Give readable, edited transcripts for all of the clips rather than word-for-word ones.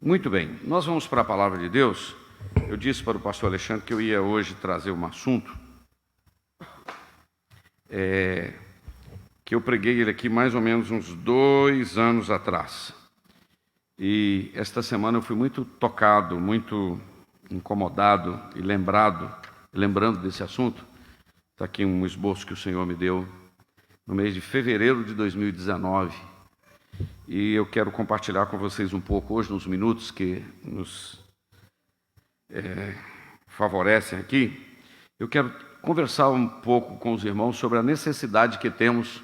Muito bem, nós vamos para a palavra de Deus. Eu disse para o pastor Alexandre que eu ia hoje trazer um assunto que eu preguei ele aqui mais ou menos uns 2 anos atrás. E esta semana eu fui muito tocado, muito incomodado e lembrando desse assunto. Está aqui um esboço que o Senhor me deu no mês de fevereiro de 2019. E eu quero compartilhar com vocês um pouco hoje, nos minutos que nos favorecem aqui. Eu quero conversar um pouco com os irmãos sobre a necessidade que temos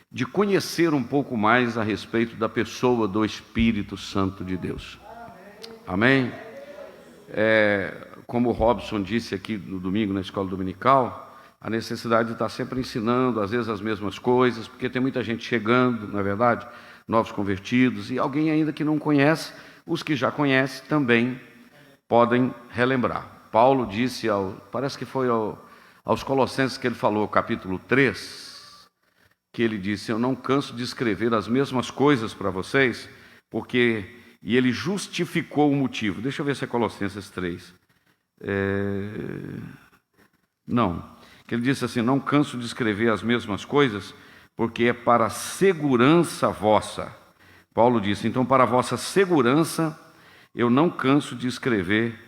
de conhecer um pouco mais a respeito da pessoa do Espírito Santo de Deus. Amém? Como o Robson disse aqui no domingo na escola dominical, a necessidade de estar sempre ensinando, às vezes as mesmas coisas, porque tem muita gente chegando, não é verdade? Novos convertidos, e alguém ainda que não conhece, os que já conhecem também podem relembrar. Paulo disse, parece que foi aos Colossenses que ele falou, capítulo 3, que ele disse, eu não canso de escrever as mesmas coisas para vocês, e ele justificou o motivo. Deixa eu ver se é Colossenses 3. Que ele disse assim, não canso de escrever as mesmas coisas, porque é para a segurança vossa. Paulo disse, então para a vossa segurança, eu não canso de escrever.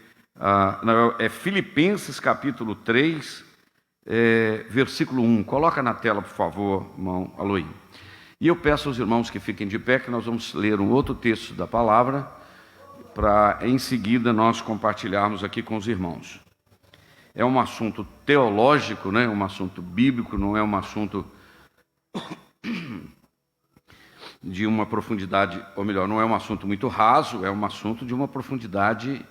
Filipenses capítulo 3, versículo 1. Coloca na tela, por favor, irmão Aloy. E eu peço aos irmãos que fiquem de pé, que nós vamos ler um outro texto da palavra, para em seguida nós compartilharmos aqui com os irmãos. É um assunto teológico, né? Um assunto bíblico, não é um assunto de uma profundidade, ou melhor, não é um assunto muito raso, é um assunto de uma profundidade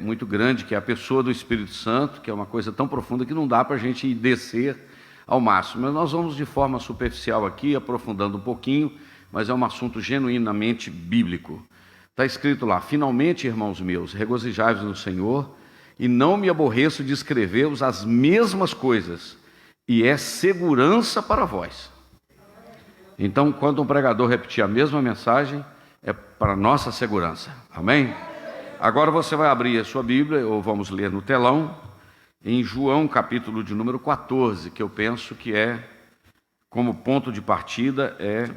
muito grande, que é a pessoa do Espírito Santo, que é uma coisa tão profunda que não dá para a gente descer ao máximo. Mas nós vamos de forma superficial aqui, aprofundando um pouquinho, mas é um assunto genuinamente bíblico. Está escrito lá, finalmente, irmãos meus, regozijai-vos no Senhor, e não me aborreço de escrever-vos as mesmas coisas, e é segurança para vós. Então, quando um pregador repetir a mesma mensagem, é para nossa segurança. Amém? Agora você vai abrir a sua Bíblia, ou vamos ler no telão, em João, capítulo de número 14, que eu penso que como ponto de partida, é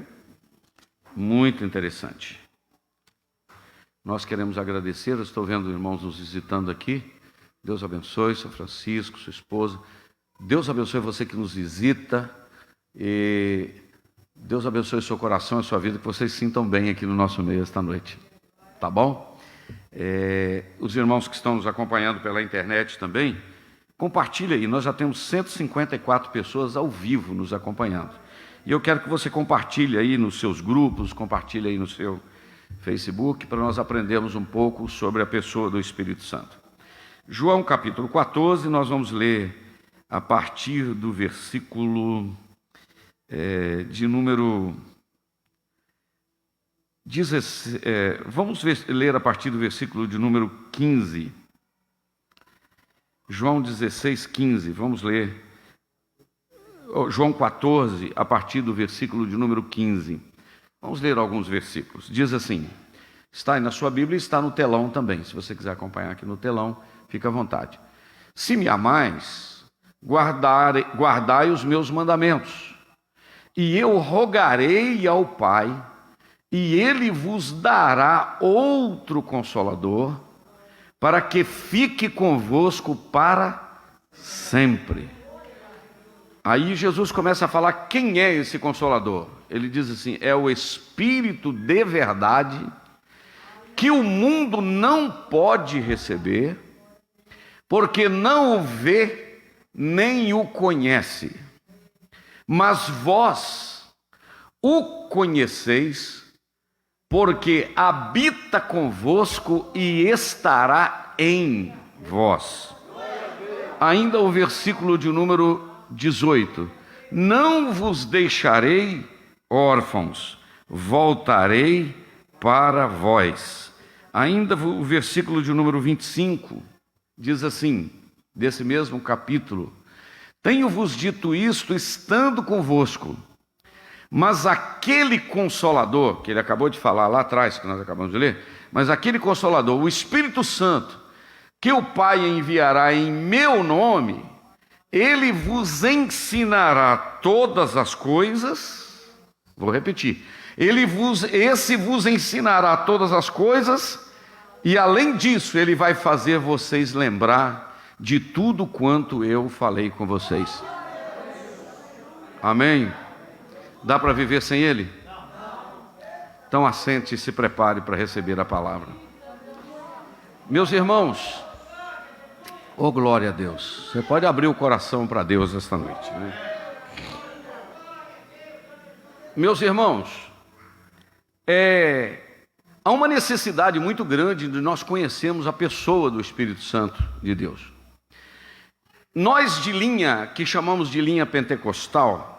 muito interessante. Nós queremos agradecer, eu estou vendo irmãos nos visitando aqui. Deus abençoe, São Francisco, sua esposa. Deus abençoe você que nos visita. E Deus abençoe seu coração e sua vida, que vocês se sintam bem aqui no nosso meio esta noite. Tá bom? Os irmãos que estão nos acompanhando pela internet também, compartilhe aí. Nós já temos 154 pessoas ao vivo nos acompanhando. E eu quero que você compartilhe aí nos seus grupos, compartilhe aí no seu Facebook, para nós aprendermos um pouco sobre a pessoa do Espírito Santo. João capítulo 14, nós vamos ler a partir do versículo de número 16. Vamos ler a partir do versículo de número 15. João 16, 15. Vamos ler. João 14, a partir do versículo de número 15. Vamos ler alguns versículos. Diz assim, está aí na sua Bíblia e está no telão também. Se você quiser acompanhar aqui no telão, fica à vontade. Se me amais, guardai os meus mandamentos, e eu rogarei ao Pai, e Ele vos dará outro Consolador, para que fique convosco para sempre. Aí Jesus começa a falar quem é esse Consolador. Ele diz assim, é o Espírito de verdade, que o mundo não pode receber, porque não o vê, nem o conhece. Mas vós o conheceis, porque habita convosco e estará em vós. Ainda o versículo de número 18. Não vos deixarei órfãos, voltarei para vós. Ainda o versículo de número 25 diz assim, desse mesmo capítulo: tenho-vos dito isto estando convosco, Mas aquele Consolador, que ele acabou de falar lá atrás, que nós acabamos de ler, mas aquele Consolador, o Espírito Santo, que o Pai enviará em meu nome, ele vos ensinará todas as coisas. Vou repetir. Esse vos ensinará todas as coisas, e além disso, ele vai fazer vocês lembrar de tudo quanto eu falei com vocês. Amém? Dá para viver sem ele? Então assente e se prepare para receber a palavra. Meus irmãos, oh glória a Deus, você pode abrir o coração para Deus esta noite, né? Meus irmãos, há uma necessidade muito grande de nós conhecermos a pessoa do Espírito Santo de Deus. Nós de linha, que chamamos de linha pentecostal,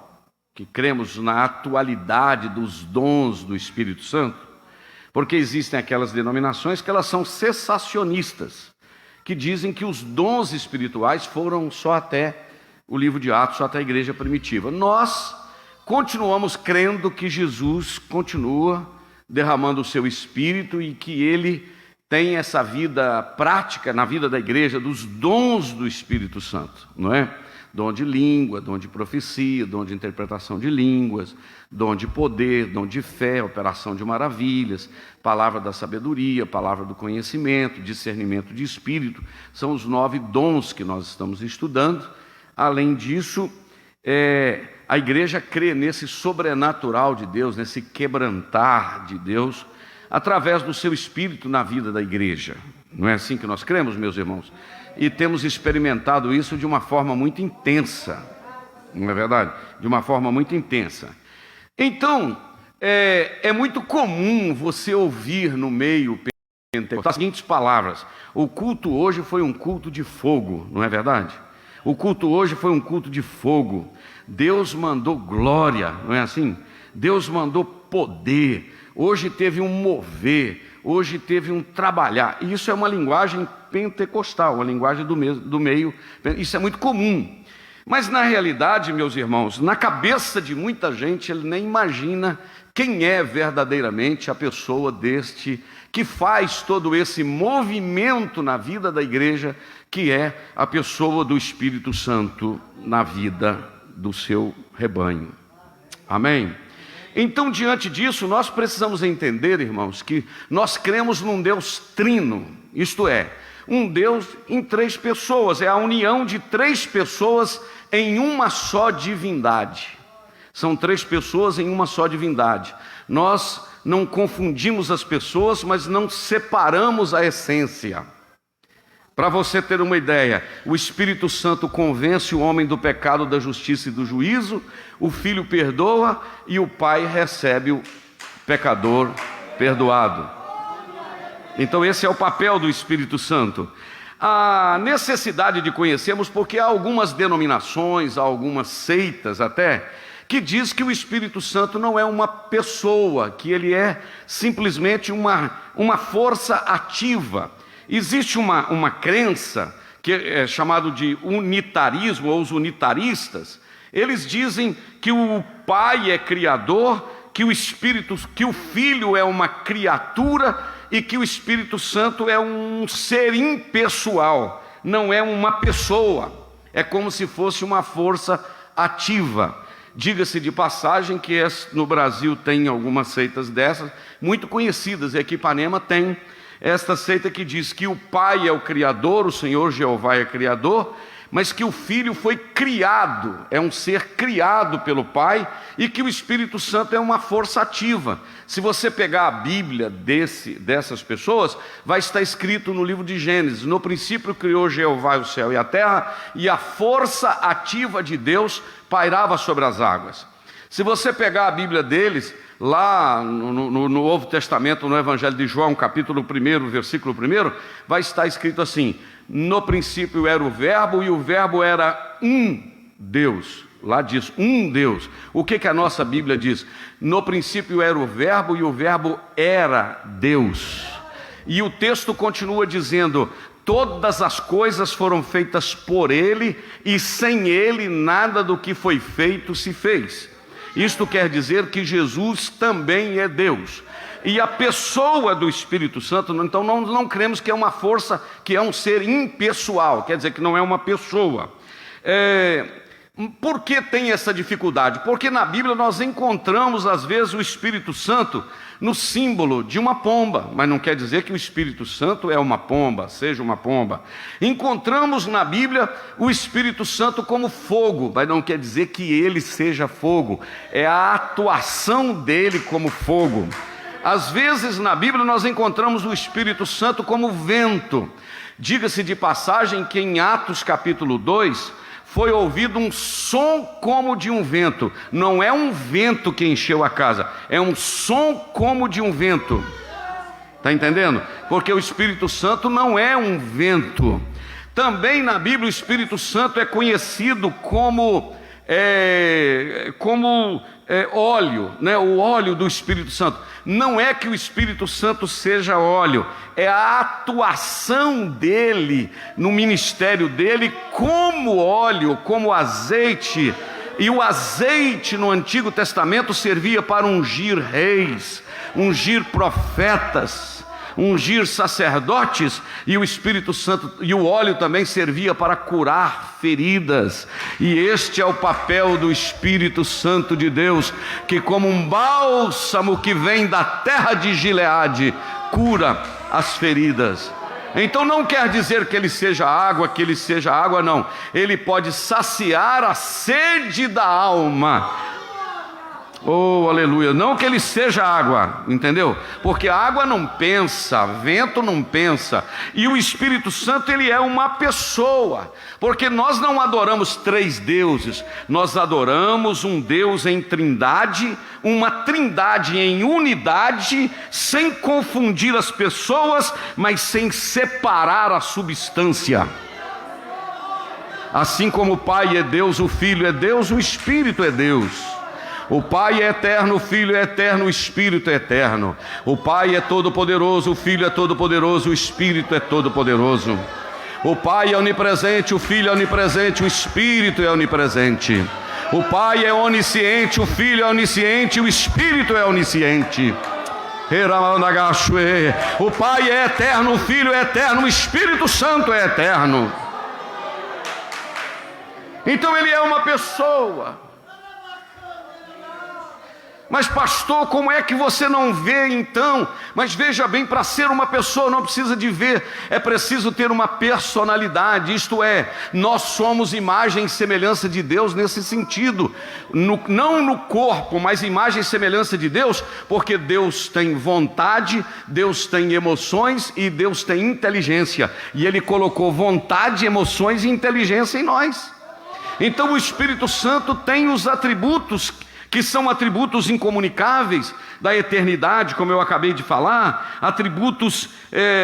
que cremos na atualidade dos dons do Espírito Santo, porque existem aquelas denominações que elas são cessacionistas, que dizem que os dons espirituais foram só até o livro de Atos, só até a igreja primitiva. Nós continuamos crendo que Jesus continua derramando o seu Espírito e que ele tem essa vida prática na vida da igreja dos dons do Espírito Santo, não é? Dom de língua, dom de profecia, dom de interpretação de línguas, dom de poder, dom de fé, operação de maravilhas, palavra da sabedoria, palavra do conhecimento, discernimento de espírito. São os 9 dons que nós estamos estudando. Além disso, a igreja crê nesse sobrenatural de Deus, nesse quebrantar de Deus, através do seu Espírito na vida da igreja. Não é assim que nós cremos, meus irmãos? E temos experimentado isso de uma forma muito intensa, não é verdade? De uma forma muito intensa. Então, é muito comum você ouvir no meio pentecostal as seguintes palavras: o culto hoje foi um culto de fogo, não é verdade? O culto hoje foi um culto de fogo. Deus mandou glória, não é assim? Deus mandou poder. Hoje teve um mover, hoje teve um trabalhar. E isso é uma linguagem pentecostal, uma linguagem do meio. Isso é muito comum. Mas na realidade, meus irmãos, na cabeça de muita gente, ele nem imagina quem é verdadeiramente a pessoa deste que faz todo esse movimento na vida da igreja, que é a pessoa do Espírito Santo na vida do seu rebanho. Amém? Então, diante disso, nós precisamos entender, irmãos, que nós cremos num Deus trino, isto é, um Deus em 3 pessoas, é a união de 3 pessoas em uma só divindade. São 3 pessoas em uma só divindade. Nós não confundimos as pessoas, mas não separamos a essência. Para você ter uma ideia, o Espírito Santo convence o homem do pecado, da justiça e do juízo, o Filho perdoa e o Pai recebe o pecador perdoado. Então esse é o papel do Espírito Santo. A necessidade de conhecermos, porque há algumas denominações, há algumas seitas até, que diz que o Espírito Santo não é uma pessoa, que ele é simplesmente uma força ativa. Existe uma crença que é chamado de unitarismo, ou os unitaristas. Eles dizem que o Pai é criador, que o Filho é uma criatura e que o Espírito Santo é um ser impessoal, não é uma pessoa. É como se fosse uma força ativa. Diga-se de passagem que no Brasil tem algumas seitas dessas, muito conhecidas, e aqui em Ipanema tem esta seita que diz que o Pai é o Criador, o Senhor Jeová é Criador, mas que o Filho foi criado, é um ser criado pelo Pai, e que o Espírito Santo é uma força ativa. Se você pegar a Bíblia dessas pessoas, vai estar escrito no livro de Gênesis: no princípio criou Jeová o céu e a terra, e a força ativa de Deus pairava sobre as águas. Se você pegar a Bíblia deles, lá no Novo Testamento, no Evangelho de João, capítulo 1, versículo 1, vai estar escrito assim: no princípio era o Verbo, e o Verbo era um Deus. Lá diz um Deus. O que a nossa Bíblia diz? No princípio era o Verbo, e o Verbo era Deus. E o texto continua dizendo: todas as coisas foram feitas por Ele, e sem Ele nada do que foi feito se fez. Isto quer dizer que Jesus também é Deus. E a pessoa do Espírito Santo, então não cremos que é uma força, que é um ser impessoal, quer dizer que não é uma pessoa. Por que tem essa dificuldade? Porque na Bíblia nós encontramos às vezes o Espírito Santo no símbolo de uma pomba, mas não quer dizer que o Espírito Santo é uma pomba, seja uma pomba. Encontramos na Bíblia o Espírito Santo como fogo, mas não quer dizer que ele seja fogo, é a atuação dele como fogo. Às vezes na Bíblia nós encontramos o Espírito Santo como vento. Diga-se de passagem que em Atos capítulo 2, foi ouvido um som como de um vento. Não é um vento que encheu a casa, é um som como de um vento. Está entendendo? Porque o Espírito Santo não é um vento. Também na Bíblia o Espírito Santo é conhecido como óleo, né? O óleo do Espírito Santo. Não é que o Espírito Santo seja óleo, é a atuação dele no ministério dele como óleo, como azeite. E o azeite no Antigo Testamento servia para ungir reis, ungir profetas, ungir sacerdotes, e o Espírito Santo e o óleo também servia para curar feridas. E este é o papel do Espírito Santo de Deus, que como um bálsamo que vem da terra de Gileade, cura as feridas. Então não quer dizer que ele seja água, não. Ele pode saciar a sede da alma. Oh, aleluia, não que ele seja água, entendeu? Porque a água não pensa, vento não pensa, e o Espírito Santo ele é uma pessoa, porque nós não adoramos três deuses, nós adoramos um Deus em trindade, uma trindade em unidade, sem confundir as pessoas, mas sem separar a substância. Assim como o Pai é Deus, o Filho é Deus, o Espírito é Deus. O Pai é eterno, o Filho é eterno, o Espírito é eterno. O Pai é todo-poderoso, o Filho é todo-poderoso, o Espírito é todo-poderoso. O Pai é onipresente, o Filho é onipresente, o Espírito é onipresente. O Pai é onisciente, o Filho é onisciente, o Espírito é onisciente. O Pai é eterno, o Filho é eterno, o Espírito Santo é eterno. Então ele é uma pessoa. Mas pastor, como é que você não vê então? Mas veja bem, para ser uma pessoa não precisa de ver, é preciso ter uma personalidade, isto é, nós somos imagem e semelhança de Deus nesse sentido, não no corpo, mas imagem e semelhança de Deus, porque Deus tem vontade, Deus tem emoções e Deus tem inteligência, e Ele colocou vontade, emoções e inteligência em nós. Então o Espírito Santo tem os atributos que são atributos incomunicáveis da eternidade, como eu acabei de falar, atributos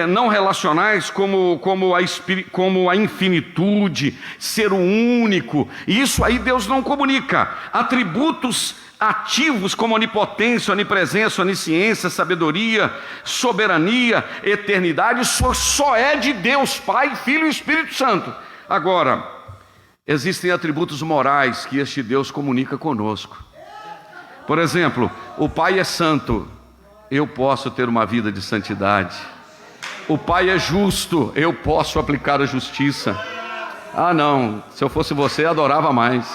não relacionais, como a infinitude, ser o único, e isso aí Deus não comunica. Atributos ativos como onipotência, onipresença, onisciência, sabedoria, soberania, eternidade, isso só é de Deus Pai, Filho e Espírito Santo. Agora, existem atributos morais que este Deus comunica conosco. Por exemplo, o Pai é santo, eu posso ter uma vida de santidade. O Pai é justo, eu posso aplicar a justiça. Ah não, se eu fosse você, adorava mais.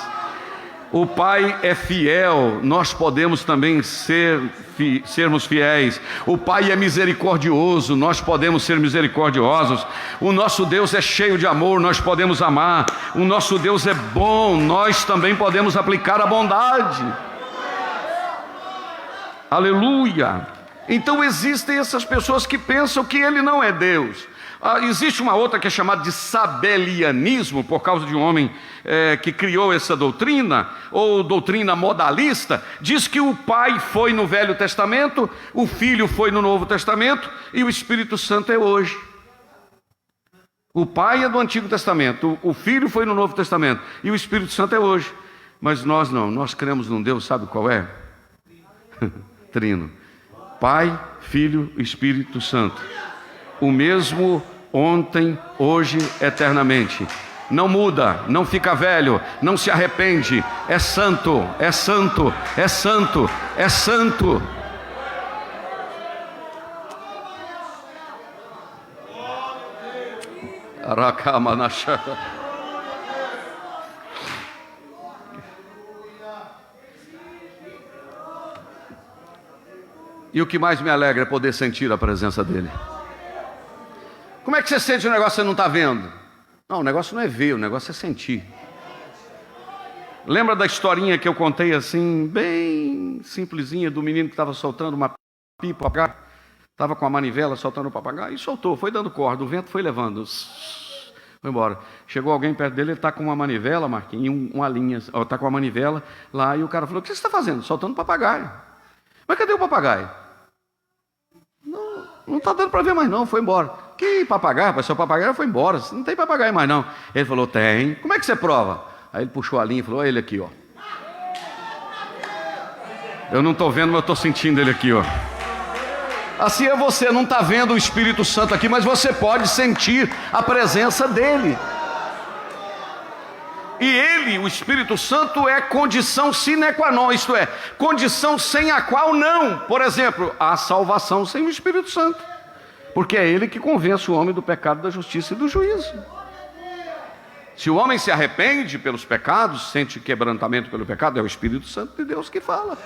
O Pai é fiel, nós podemos também sermos fiéis. O Pai é misericordioso, nós podemos ser misericordiosos. O nosso Deus é cheio de amor, nós podemos amar. O nosso Deus é bom, nós também podemos aplicar a bondade. Aleluia! Então existem essas pessoas que pensam que ele não é Deus. Existe uma outra que é chamada de sabelianismo, por causa de um homem que criou essa doutrina, ou doutrina modalista. Diz que o Pai foi no Velho Testamento, o Filho foi no Novo Testamento e o Espírito Santo é hoje. O Pai é do Antigo Testamento, o Filho foi no Novo Testamento e o Espírito Santo é hoje. Mas nós não, nós cremos num Deus, sabe qual é? Trino, Pai, Filho e Espírito Santo, o mesmo ontem, hoje, eternamente. não muda, não fica velho, não se arrepende, é santo, é santo, é santo, é santo. Aracamanachá. E o que mais me alegra é poder sentir a presença dele. Como é que você sente o negócio que você não está vendo? Não, o negócio não é ver, o negócio é sentir. Lembra da historinha que eu contei assim, bem simplesinha, do menino que estava soltando uma pipa, estava com a manivela soltando o papagaio e soltou, foi dando corda, o vento foi levando, foi embora. Chegou alguém perto dele, ele está com uma manivela, Marquinhos, uma linha, está com a manivela lá, e o cara falou: o que você está fazendo? Soltando papagaio. Mas cadê o papagaio? Não está dando para ver mais não, foi embora. Que papagaio? Mas seu papagaio foi embora, não tem papagaio mais não. Ele falou: tem. Como é que você prova? Aí ele puxou a linha e falou: olha ele aqui, ó. Eu não estou vendo, mas eu estou sentindo ele aqui, ó. Assim é você, não está vendo o Espírito Santo aqui, mas você pode sentir a presença dele. E ele, o Espírito Santo, é condição sine qua non, isto é, condição sem a qual não. Por exemplo, há salvação sem o Espírito Santo, porque é ele que convence o homem do pecado, da justiça e do juízo. Se o homem se arrepende pelos pecados, sente quebrantamento pelo pecado, é o Espírito Santo de Deus que fala.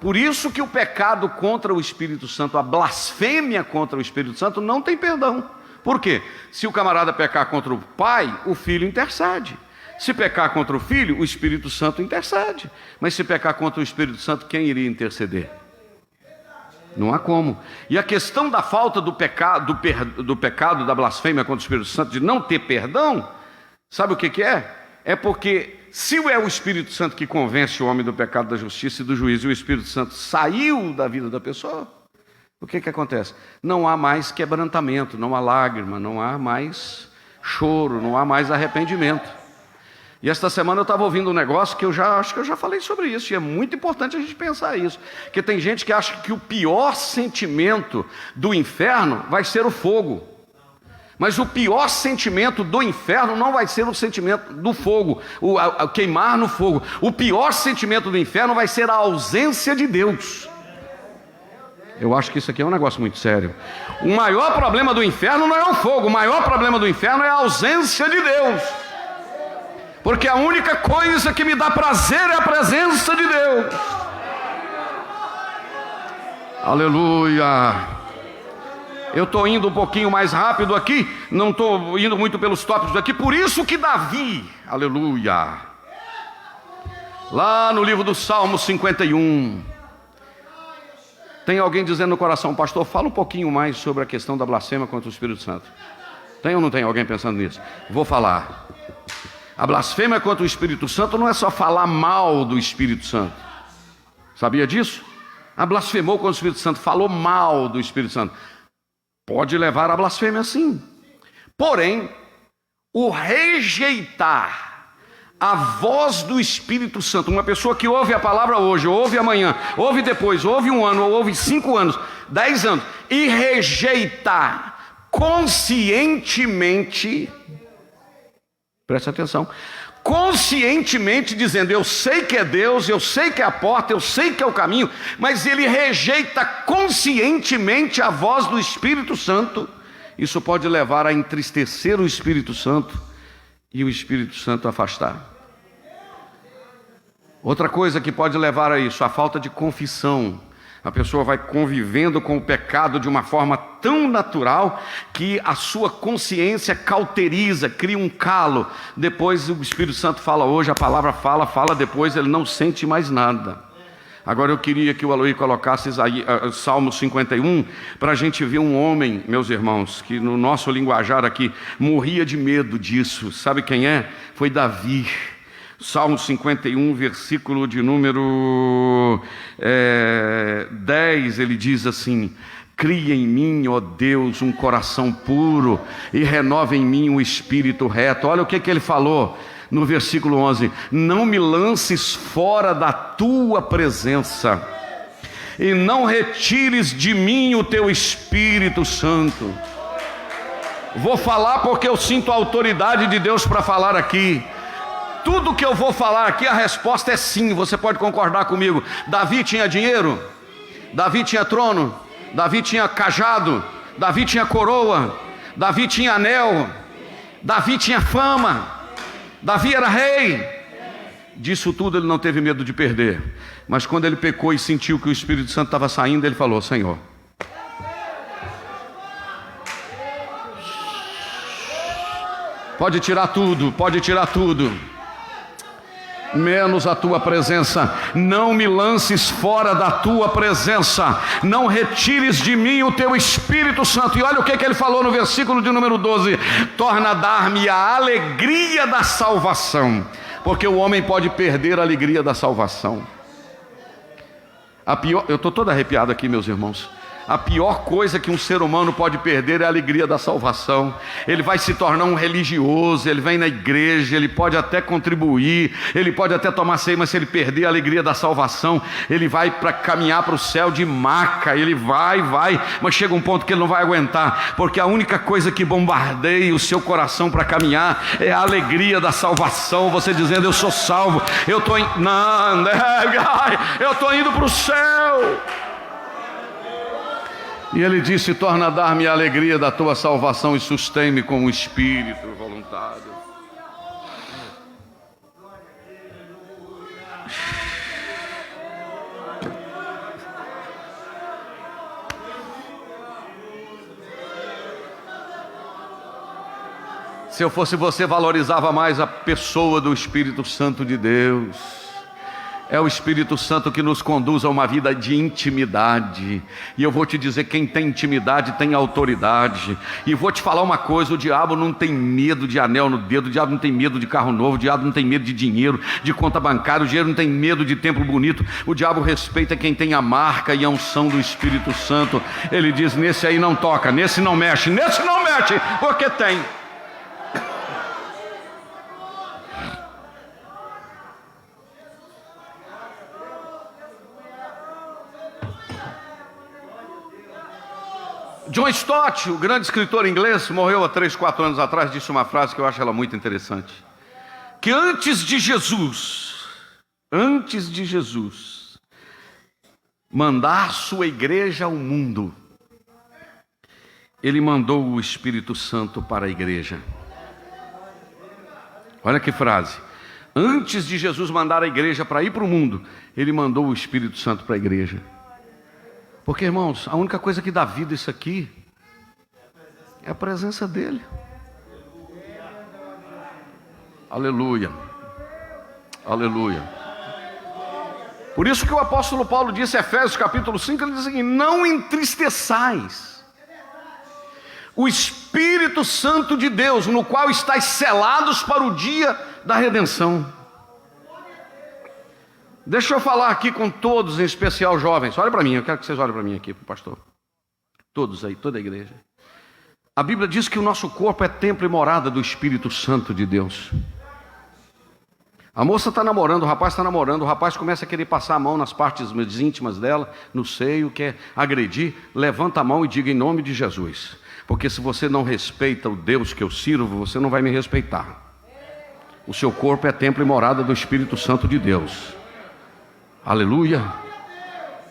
Por isso que o pecado contra o Espírito Santo, a blasfêmia contra o Espírito Santo, não tem perdão. Por quê? Se o camarada pecar contra o pai, o filho intercede. Se pecar contra o Filho, o Espírito Santo intercede. Mas se pecar contra o Espírito Santo, quem iria interceder? Não há como. E a questão da falta do pecado, do pecado, da blasfêmia contra o Espírito Santo, de não ter perdão, sabe o que é? É porque se é o Espírito Santo que convence o homem do pecado, da justiça e do juízo, e o Espírito Santo saiu da vida da pessoa, o que acontece? Não há mais quebrantamento, não há lágrima, não há mais choro, não há mais arrependimento. E esta semana eu estava ouvindo um negócio que acho que eu já falei sobre isso, e é muito importante a gente pensar isso, porque tem gente que acha que o pior sentimento do inferno vai ser o fogo, mas o pior sentimento do inferno não vai ser o sentimento do fogo, o queimar no fogo. O pior sentimento do inferno vai ser a ausência de Deus. Eu acho que isso aqui é um negócio muito sério. O maior problema do inferno não é o fogo, o maior problema do inferno é a ausência de Deus. Porque a única coisa que me dá prazer é a presença de Deus. Aleluia. Eu estou indo um pouquinho mais rápido aqui, não estou indo muito pelos tópicos aqui, por isso que Davi, aleluia, lá no livro do Salmo 51, tem alguém dizendo no coração: pastor, fala um pouquinho mais sobre a questão da blasfêmia contra o Espírito Santo. Tem ou não tem alguém pensando nisso? Vou falar. A blasfêmia contra o Espírito Santo não é só falar mal do Espírito Santo. Sabia disso? A blasfemou contra o Espírito Santo, falou mal do Espírito Santo. Pode levar à blasfêmia, sim. Porém, o rejeitar a voz do Espírito Santo, uma pessoa que ouve a palavra hoje, ouve amanhã, ouve depois, ouve 1 ano, ouve 5 anos, 10 anos, e rejeitar conscientemente, preste atenção, conscientemente dizendo: eu sei que é Deus, eu sei que é a porta, eu sei que é o caminho, mas ele rejeita conscientemente a voz do Espírito Santo. Isso pode levar a entristecer o Espírito Santo e o Espírito Santo afastar. Outra coisa que pode levar a isso, a falta de confissão. A pessoa vai convivendo com o pecado de uma forma tão natural que a sua consciência cauteriza, cria um calo. Depois o Espírito Santo fala hoje, a palavra fala, depois ele não sente mais nada. Agora eu queria que o Aloí colocasse Salmo 51, para a gente ver um homem, meus irmãos, que no nosso linguajar aqui morria de medo disso. Sabe quem é? Foi Davi. Salmo 51, versículo de número 10, ele diz assim: cria em mim, ó Deus, um coração puro e renova em mim um espírito reto. Olha o que ele falou no versículo 11: não me lances fora da tua presença e não retires de mim o teu Espírito Santo. Vou falar porque eu sinto a autoridade de Deus para falar aqui. Tudo que eu vou falar aqui, a resposta é sim. Você pode concordar comigo. Davi tinha dinheiro, Davi tinha trono, Davi tinha cajado, Davi tinha coroa, Davi tinha anel, Davi tinha fama, Davi era rei. Disso tudo ele não teve medo de perder. Mas quando ele pecou e sentiu que o Espírito Santo estava saindo, ele falou: Senhor, pode tirar tudo, menos a tua presença. Não me lances fora da tua presença, não retires de mim o teu Espírito Santo. E olha o que ele falou no versículo de número 12: torna a dar-me a alegria da salvação. Porque o homem pode perder a alegria da salvação. Eu estou todo arrepiado aqui, meus irmãos. A pior coisa que um ser humano pode perder é a alegria da salvação. Ele vai se tornar um religioso, ele vem na igreja, ele pode até contribuir, ele pode até tomar ceia, mas se ele perder a alegria da salvação, ele vai para caminhar para o céu de maca, ele vai, mas chega um ponto que ele não vai aguentar, porque a única coisa que bombardeia o seu coração para caminhar é a alegria da salvação. Você dizendo: eu sou salvo, eu estou indo para o céu. E ele disse: torna a dar-me a alegria da tua salvação e sustém-me com um espírito voluntário. Se eu fosse você, valorizava mais a pessoa do Espírito Santo de Deus. É o Espírito Santo que nos conduz a uma vida de intimidade. E eu vou te dizer, quem tem intimidade tem autoridade. E vou te falar uma coisa: o diabo não tem medo de anel no dedo, o diabo não tem medo de carro novo, o diabo não tem medo de dinheiro, de conta bancária, o dinheiro não tem medo de templo bonito. O diabo respeita quem tem a marca e a unção do Espírito Santo. Ele diz: nesse aí não toca, nesse não mexe, porque tem. John Stott, o grande escritor inglês, morreu há 3, 4 anos atrás, disse uma frase que eu acho ela muito interessante: que antes de Jesus mandar sua igreja ao mundo, ele mandou o Espírito Santo para a igreja. Olha que frase: antes de Jesus mandar a igreja para ir para o mundo, ele mandou o Espírito Santo para a igreja. Porque, irmãos, a única coisa que dá vida isso aqui é a presença dele. Aleluia, aleluia. Por isso que o apóstolo Paulo disse, Efésios capítulo 5, ele diz assim: não entristeçais o Espírito Santo de Deus, no qual estáis selados para o dia da redenção. Deixa eu falar aqui com todos, em especial jovens. Olha para mim, eu quero que vocês olhem para mim aqui, para o pastor. Todos aí, toda a igreja. A Bíblia diz que o nosso corpo é templo e morada do Espírito Santo de Deus. A moça está namorando, o rapaz está namorando, o rapaz começa a querer passar a mão nas partes íntimas dela, no seio, quer agredir. Levanta a mão e diga: em nome de Jesus. Porque se você não respeita o Deus que eu sirvo, você não vai me respeitar. O seu corpo é templo e morada do Espírito Santo de Deus. Aleluia.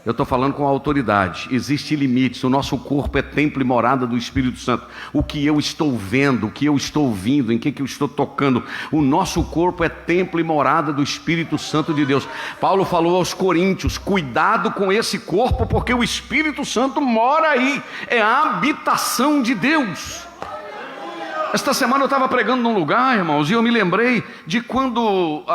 Eu estou falando com autoridade. Existem limites. O nosso corpo é templo e morada do Espírito Santo. O que eu estou vendo, o que eu estou ouvindo, em que eu estou tocando, o nosso corpo é templo e morada do Espírito Santo de Deus. Paulo falou aos Coríntios: cuidado com esse corpo, porque o Espírito Santo mora aí, é a habitação de Deus. Esta semana eu estava pregando num lugar, irmãos, e eu me lembrei de quando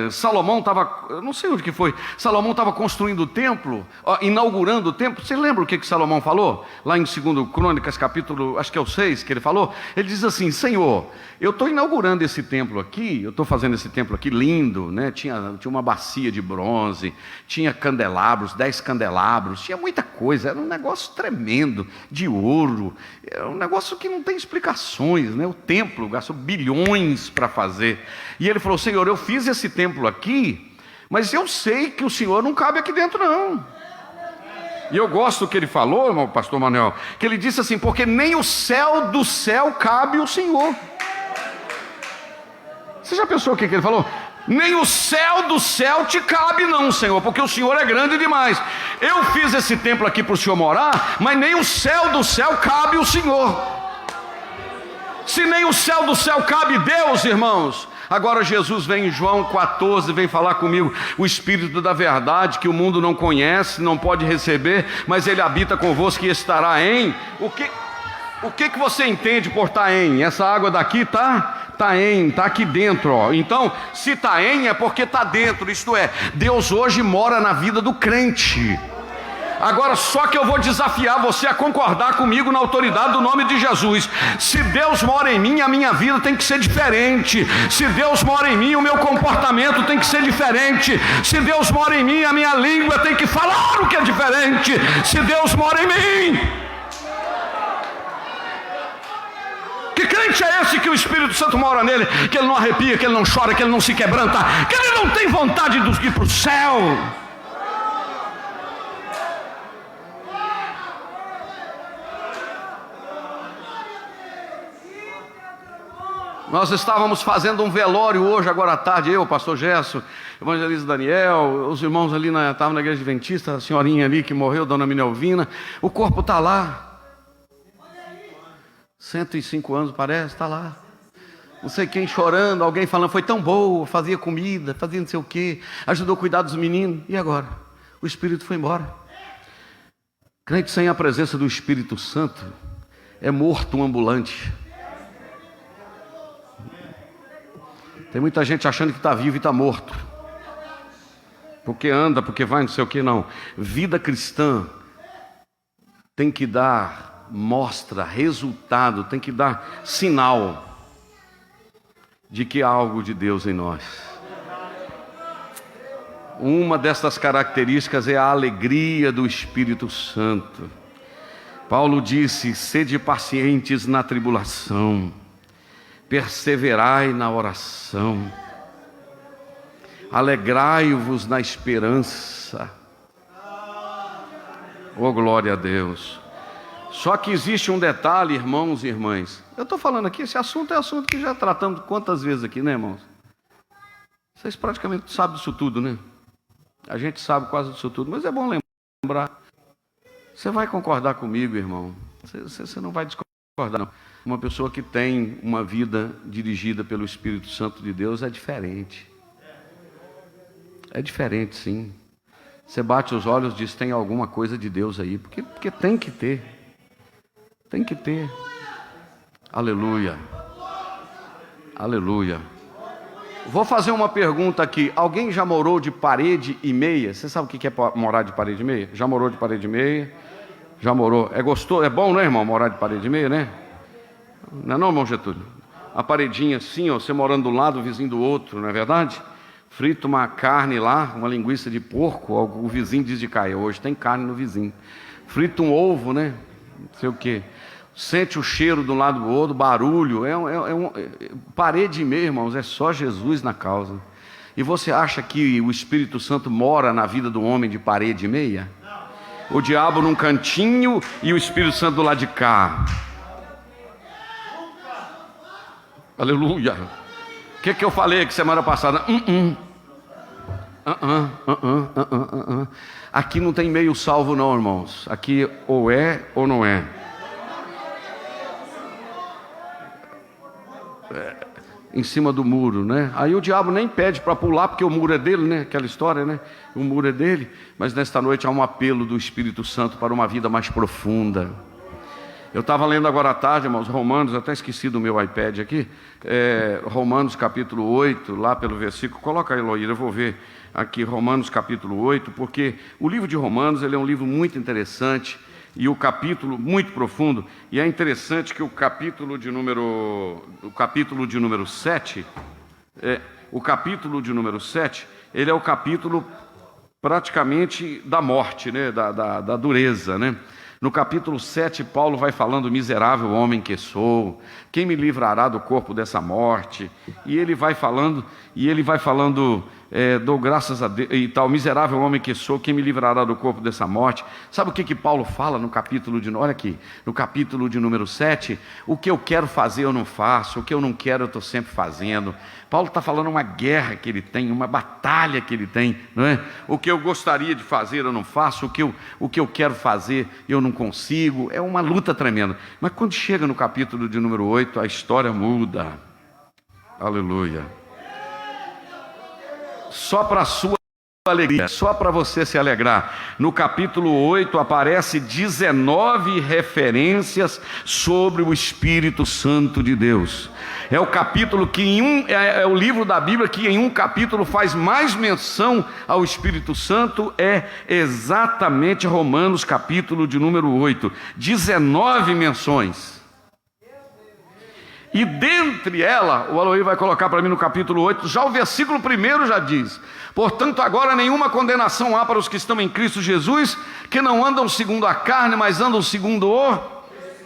Salomão estava, eu não sei onde que foi, Salomão estava construindo o templo, inaugurando o templo. Você lembra o que Salomão falou? Lá em 2 Crônicas, capítulo, acho que é o 6, que ele falou. Ele diz assim: Senhor, eu estou inaugurando esse templo aqui, eu estou fazendo esse templo aqui lindo, né? Tinha uma bacia de bronze, tinha candelabros, 10 candelabros, tinha muita coisa, era um negócio tremendo, de ouro, era um negócio que não tem explicação. Né? O templo gastou bilhões para fazer. E ele falou: Senhor, eu fiz esse templo aqui, mas eu sei que o Senhor não cabe aqui dentro, não. E eu gosto do que ele falou, irmão, pastor Manuel, que ele disse assim, porque nem o céu do céu cabe o Senhor. Você já pensou o que ele falou? Nem o céu do céu te cabe não, Senhor, porque o Senhor é grande demais. Eu fiz esse templo aqui para o Senhor morar, mas nem o céu do céu cabe o Senhor. Se nem o céu do céu cabe Deus, irmãos, agora Jesus vem em João 14, vem falar comigo, o Espírito da verdade, que o mundo não conhece, não pode receber, mas ele habita convosco e estará em... O que você entende por estar em? Essa água daqui está aqui dentro, ó. Então, se está em, é porque está dentro, isto é, Deus hoje mora na vida do crente. Agora, só que eu vou desafiar você a concordar comigo na autoridade do nome de Jesus. Se Deus mora em mim, a minha vida tem que ser diferente. Se Deus mora em mim, o meu comportamento tem que ser diferente. Se Deus mora em mim, a minha língua tem que falar o que é diferente. Se Deus mora em mim... Que crente é esse que o Espírito Santo mora nele, que ele não arrepia, que ele não chora, que ele não se quebranta, que ele não tem vontade de ir para o céu? Nós estávamos fazendo um velório hoje, agora à tarde, eu, o pastor Gerson, evangelista Daniel, os irmãos ali estavam na igreja adventista, a senhorinha ali que morreu, dona Minelvina, o corpo está lá. 105 anos parece, está lá. Não sei quem chorando, alguém falando, foi tão boa, fazia comida, fazia não sei o quê, ajudou a cuidar dos meninos. E agora? O Espírito foi embora. Crente sem a presença do Espírito Santo é morto ambulante. Tem muita gente achando que está vivo e está morto. Porque anda, porque vai, não sei o que, não. Vida cristã tem que dar mostra, resultado, tem que dar sinal de que há algo de Deus em nós. Uma dessas características é a alegria do Espírito Santo. Paulo disse, sede pacientes na tribulação, perseverai na oração, alegrai-vos na esperança. Oh, glória a Deus. Só que existe um detalhe, irmãos e irmãs. Eu estou falando aqui, esse assunto é assunto que já tratamos quantas vezes aqui, né, irmãos? Vocês praticamente sabem disso tudo, né? A gente sabe quase disso tudo, mas é bom lembrar. Você vai concordar comigo, irmão? Você não vai discordar, não. Uma pessoa que tem uma vida dirigida pelo Espírito Santo de Deus é diferente. É diferente, sim. Você bate os olhos e diz, tem alguma coisa de Deus aí, porque tem que ter. Tem que ter. Aleluia. Aleluia. Vou fazer uma pergunta aqui. Alguém já morou de parede e meia? Você sabe o que é morar de parede e meia? Já morou de parede e meia? Já morou. É gostoso? É bom, né, irmão, morar de parede e meia, né? Não é não, irmão Getúlio? A paredinha assim, ó, você morando do lado, o vizinho do outro, não é verdade? Frita uma carne lá, uma linguiça de porco, o vizinho diz de cair. Hoje tem carne no vizinho. Frita um ovo, né? Não sei o quê. Sente o cheiro de um lado do outro, barulho, parede e meia, irmãos, é só Jesus na causa. E você acha que o Espírito Santo mora na vida do homem de parede e meia? O diabo num cantinho e o Espírito Santo do lado de cá. Aleluia. O que eu falei aqui semana passada? Aqui não tem meio salvo não, irmãos. Aqui ou é ou não é. Em cima do muro, né? Aí o diabo nem pede para pular, porque o muro é dele, né? Aquela história, né? O muro é dele. Mas nesta noite há um apelo do Espírito Santo para uma vida mais profunda. Eu estava lendo agora à tarde, irmãos, Romanos, até esqueci do meu iPad aqui, Romanos capítulo 8, lá pelo versículo, coloca aí, Loíra, eu vou ver aqui Romanos capítulo 8, porque o livro de Romanos, ele é um livro muito interessante, e o capítulo muito profundo, e é interessante que o capítulo de número 7, ele é o capítulo praticamente da morte, né? da dureza, né? No capítulo 7, Paulo vai falando, miserável homem que sou, quem me livrará do corpo dessa morte? E ele vai falando dou graças a Deus e tal, miserável homem que sou, quem me livrará do corpo dessa morte? Sabe o que Paulo fala no capítulo olha aqui, no capítulo de número 7? O que eu quero fazer eu não faço, o que eu não quero eu estou sempre fazendo. Paulo está falando uma guerra que ele tem, uma batalha que ele tem, não é? O que eu gostaria de fazer eu não faço, o que eu quero fazer eu não consigo, é uma luta tremenda. Mas quando chega no capítulo de número 8, a história muda. Aleluia. Só para a sua alegria, só para você se alegrar. No capítulo 8 aparece 19 referências sobre o Espírito Santo de Deus. É o capítulo que é o livro da Bíblia que em um capítulo faz mais menção ao Espírito Santo, é exatamente Romanos capítulo de número 8. 19 menções. E dentre ela, o Aloy vai colocar para mim no capítulo 8, já o versículo 1 já diz: portanto agora nenhuma condenação há para os que estão em Cristo Jesus, que não andam segundo a carne, mas andam segundo o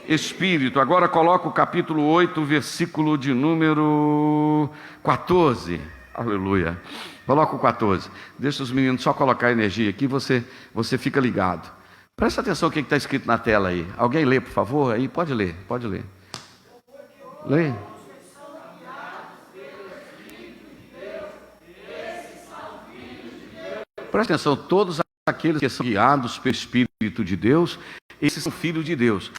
Espírito. Agora coloca o capítulo 8, versículo de número 14. Aleluia. Coloca o 14. Deixa os meninos só colocar energia aqui, você fica ligado. Presta atenção no que está escrito na tela aí. Alguém lê, por favor? Aí pode ler. Lê. Presta atenção, todos aqueles que são guiados pelo Espírito de Deus, esses são filhos de Deus.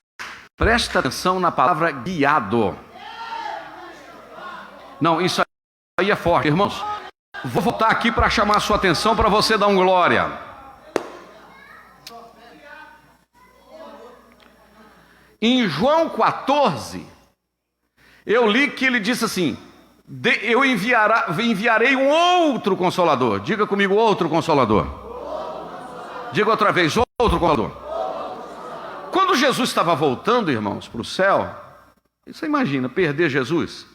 Presta atenção na palavra guiado. Não, isso aí é forte, irmãos. Vou voltar aqui para chamar a sua atenção para você dar um glória. Em João 14, eu li que ele disse assim: eu enviarei um outro Consolador. Diga comigo, outro Consolador. Diga outra vez, outro Consolador. Quando Jesus estava voltando, irmãos, para o céu, você imagina, perder Jesus?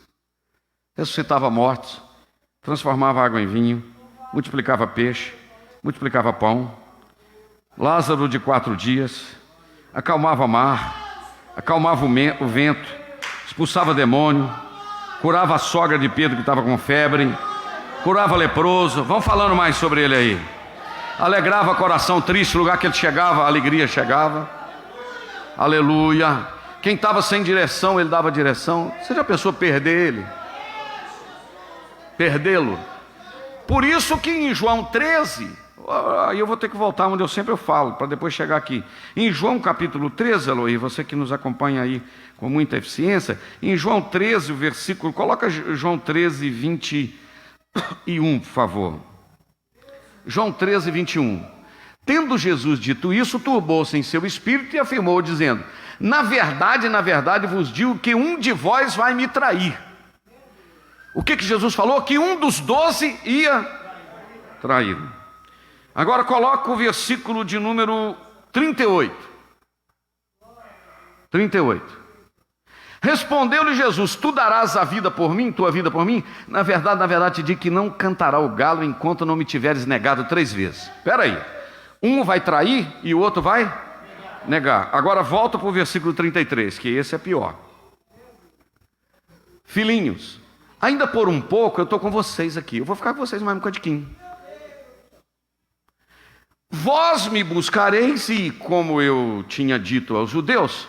Ressuscitava mortos, transformava água em vinho, multiplicava peixe, multiplicava pão, Lázaro de 4 dias, acalmava o mar, acalmava o vento, expulsava demônio, curava a sogra de Pedro que estava com febre, curava leproso. Vamos falando mais sobre ele aí. Alegrava coração triste, lugar que ele chegava, a alegria chegava. Aleluia. Quem estava sem direção, ele dava direção. Você já pensou perder ele? Perdê-lo? Por isso que em João 13, aí eu vou ter que voltar onde eu sempre falo, para depois chegar aqui. Em João capítulo 13, Eloy, você que nos acompanha aí com muita eficiência, em João 13, o versículo, coloca João 13, 21, por favor. João 13, 21. Tendo Jesus dito isso, turbou-se em seu espírito e afirmou, dizendo: na verdade vos digo que um de vós vai me trair. O que Jesus falou? Que um dos 12 ia trair. Agora coloca o versículo de número 38. 38. Respondeu-lhe Jesus: tu darás a vida por mim, tua vida por mim? Na verdade te digo que não cantará o galo enquanto não me tiveres negado 3 vezes. Espera aí. Um vai trair e o outro vai negar. Agora volta para o versículo 33, que esse é pior. Filhinhos, ainda por um pouco eu estou com vocês aqui. Eu vou ficar com vocês mais um bocadinho. Vós me buscareis e, como eu tinha dito aos judeus,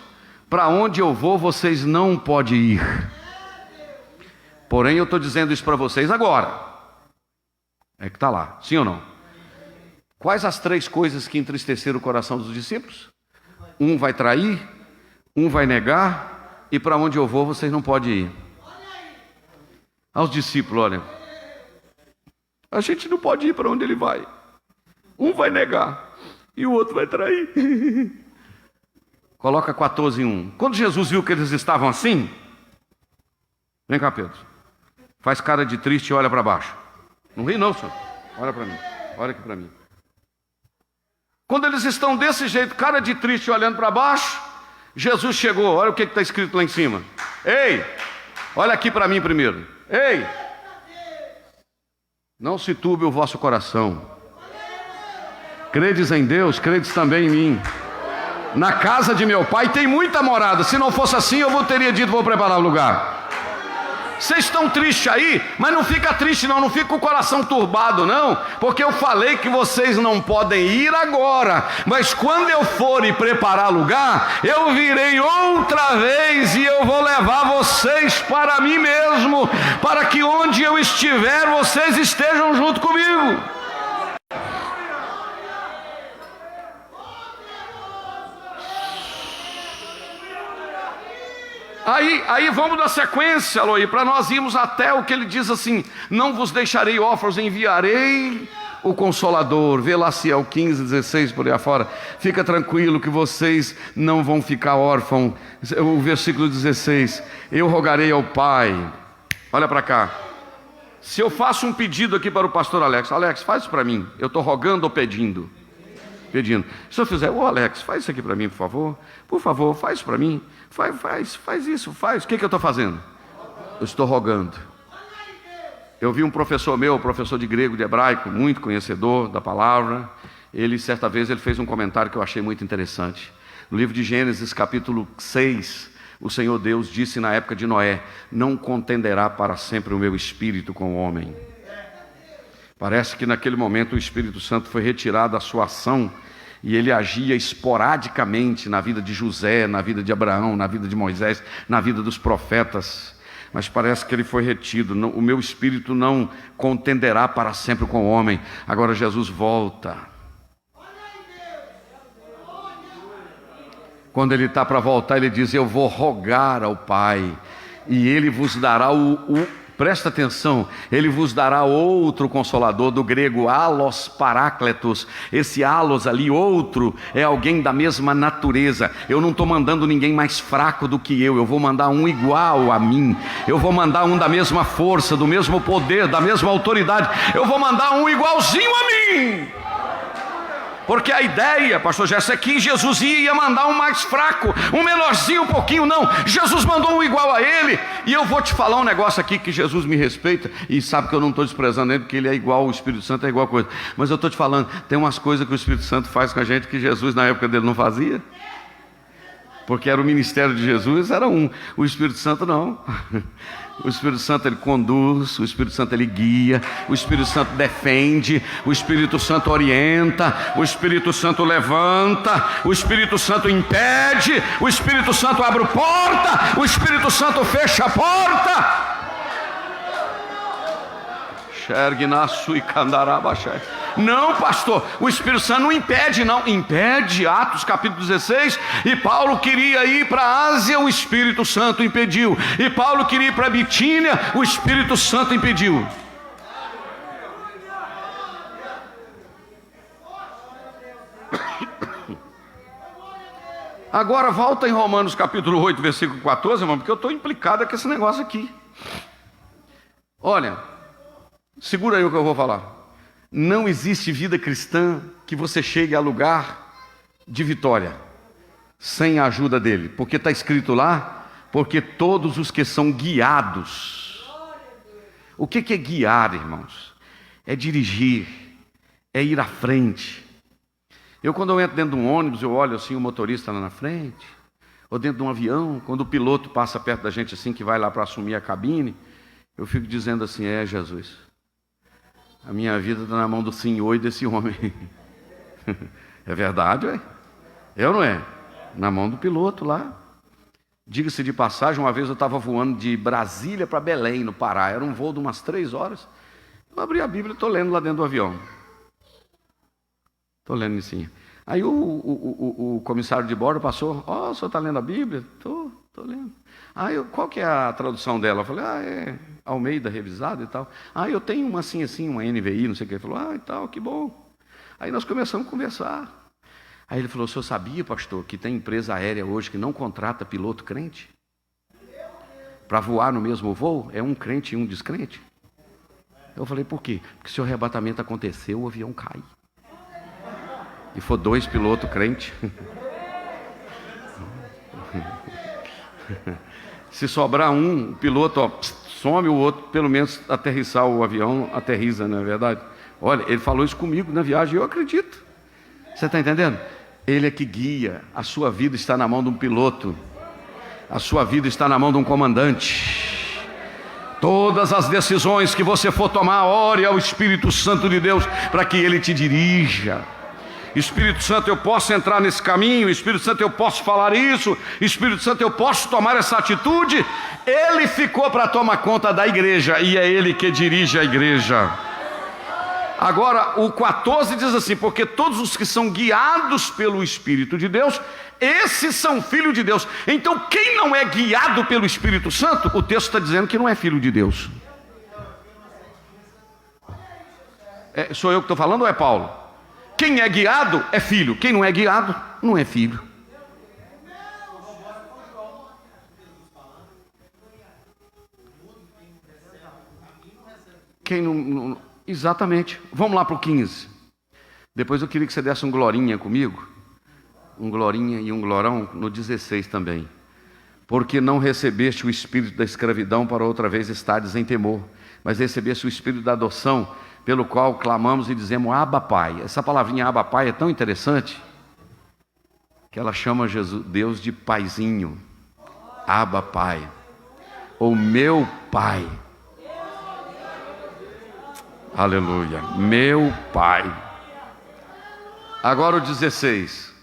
para onde eu vou vocês não podem ir. Porém eu estou dizendo isso para vocês agora. É que está lá, sim ou não? Quais as 3 coisas que entristeceram o coração dos discípulos? Um vai trair, um vai negar, e para onde eu vou vocês não podem ir. Aos discípulos, olha, a gente não pode ir para onde ele vai. Um vai negar e o outro vai trair. Coloca 14:1. Quando Jesus viu que eles estavam assim, vem cá, Pedro, faz cara de triste e olha para baixo. Não ri não, senhor. Olha para mim, olha aqui para mim. Quando eles estão desse jeito, cara de triste olhando para baixo, Jesus chegou. Olha o que está escrito lá em cima. Ei, olha aqui para mim primeiro. Ei, não se turbe o vosso coração. Credes em Deus, credes também em mim. Na casa de meu pai tem muita morada. Se não fosse assim, eu teria dito: vou preparar o lugar. Vocês estão tristes aí, mas não fica triste não, não fica com o coração turbado não, porque eu falei que vocês não podem ir agora, mas quando eu for e preparar lugar, eu virei outra vez e eu vou levar vocês para mim mesmo, para que onde eu estiver, vocês estejam junto comigo. Aí vamos dar sequência, Aloí, para nós irmos até o que ele diz assim: não vos deixarei órfãos, enviarei o Consolador. Vê lá se é o 15, 16 por aí afora. Fica tranquilo que vocês não vão ficar órfãos. O versículo 16: eu rogarei ao Pai. Olha para cá. Se eu faço um pedido aqui para o pastor Alex: Alex, faz isso para mim. Eu estou rogando ou pedindo? Pedindo. Se eu fizer: ô Alex, faz isso aqui para mim, por favor. Por favor, faz isso para mim. Faz isso, faz. O que eu estou fazendo? Eu estou rogando. Eu vi um professor meu, professor de grego, de hebraico, muito conhecedor da palavra. Ele, certa vez, ele fez um comentário que eu achei muito interessante. No livro de Gênesis, capítulo 6, o Senhor Deus disse na época de Noé: não contenderá para sempre o meu espírito com o homem. Parece que naquele momento o Espírito Santo foi retirado da sua ação e ele agia esporadicamente na vida de José, na vida de Abraão, na vida de Moisés, na vida dos profetas. Mas parece que ele foi retido. O meu espírito não contenderá para sempre com o homem. Agora Jesus volta. Quando ele está para voltar, ele diz: eu vou rogar ao Pai e ele vos dará presta atenção, ele vos dará outro Consolador, do grego allos parácletos. Esse allos ali, outro, é alguém da mesma natureza. Eu não estou mandando ninguém mais fraco do que eu vou mandar um igual a mim, eu vou mandar um da mesma força, do mesmo poder, da mesma autoridade, eu vou mandar um igualzinho a mim. Porque a ideia, pastor Gerson, é que Jesus ia mandar um mais fraco, um menorzinho um pouquinho. Não, Jesus mandou um igual a ele. E eu vou te falar um negócio aqui que Jesus me respeita e sabe que eu não estou desprezando ele, porque ele é igual, o Espírito Santo é igual a coisa. Mas eu estou te falando, tem umas coisas que o Espírito Santo faz com a gente que Jesus na época dele não fazia. Porque era o ministério de Jesus, era um. O Espírito Santo não. O Espírito Santo ele conduz, o Espírito Santo ele guia, o Espírito Santo defende, o Espírito Santo orienta, o Espírito Santo levanta, o Espírito Santo impede, o Espírito Santo abre a porta, o Espírito Santo fecha a porta. Não, pastor, o Espírito Santo não impede, não. Impede. Atos capítulo 16. E Paulo queria ir para a Ásia, o Espírito Santo impediu. E Paulo queria ir para a Bitínia, o Espírito Santo impediu. Agora volta em Romanos capítulo 8, versículo 14, irmão, porque eu estou implicado com esse negócio aqui. Olha, segura aí o que eu vou falar. Não existe vida cristã que você chegue a lugar de vitória sem a ajuda dele, porque está escrito lá: porque todos os que são guiados. O que é guiar, irmãos? É dirigir, é ir à frente. Quando eu entro dentro de um ônibus, eu olho assim o motorista lá na frente, ou dentro de um avião, quando o piloto passa perto da gente assim, que vai lá para assumir a cabine, eu fico dizendo assim: é Jesus, a minha vida está na mão do Senhor e desse homem. É verdade, ué? É ou não é? Na mão do piloto lá. Diga-se de passagem, uma vez eu estava voando de Brasília para Belém, no Pará. Era um voo de umas 3 horas. Eu abri a Bíblia e estou lendo lá dentro do avião. Estou lendo assim. Aí o comissário de bordo passou: o senhor está lendo a Bíblia? Estou lendo. Aí qual que é a tradução dela? Eu falei: é Almeida revisada e tal. Eu tenho uma assim, uma NVI, não sei o que. Ele falou: e tal, que bom. Aí nós começamos a conversar. Aí ele falou: o senhor sabia, pastor, que tem empresa aérea hoje que não contrata piloto crente? Para voar no mesmo voo, é um crente e um descrente. Eu falei: por quê? Porque se o arrebatamento acontecer, o avião cai. E for 2 pilotos crentes. Se sobrar um, o piloto some, o outro, pelo menos aterrissar o avião, aterriza, não é verdade? Olha, ele falou isso comigo na viagem, eu acredito. Você está entendendo? Ele é que guia. A sua vida está na mão de um piloto. A sua vida está na mão de um comandante. Todas as decisões que você for tomar, ore ao Espírito Santo de Deus para que Ele te dirija. Espírito Santo, eu posso entrar nesse caminho. Espírito Santo, eu posso falar isso. Espírito Santo, eu posso tomar essa atitude. Ele ficou para tomar conta da igreja e é Ele que dirige a igreja. Agora o 14 diz assim: porque todos os que são guiados pelo Espírito de Deus, esses são filhos de Deus. Então quem não é guiado pelo Espírito Santo, o texto está dizendo que não é filho de Deus. Sou eu que estou falando ou é Paulo? Quem é guiado é filho, quem não é guiado não é filho. Quem não... Exatamente. Vamos lá para o 15. Depois eu queria que você desse um glorinha comigo. Um glorinha e um glorão no 16 também. Porque não recebeste o espírito da escravidão para outra vez estares em temor, mas recebeste o espírito da adoção, pelo qual clamamos e dizemos Abba Pai. Essa palavrinha Abba Pai é tão interessante que ela chama Deus de paizinho. Abba Pai, ou meu Pai. Aleluia, meu Pai. Agora o 16.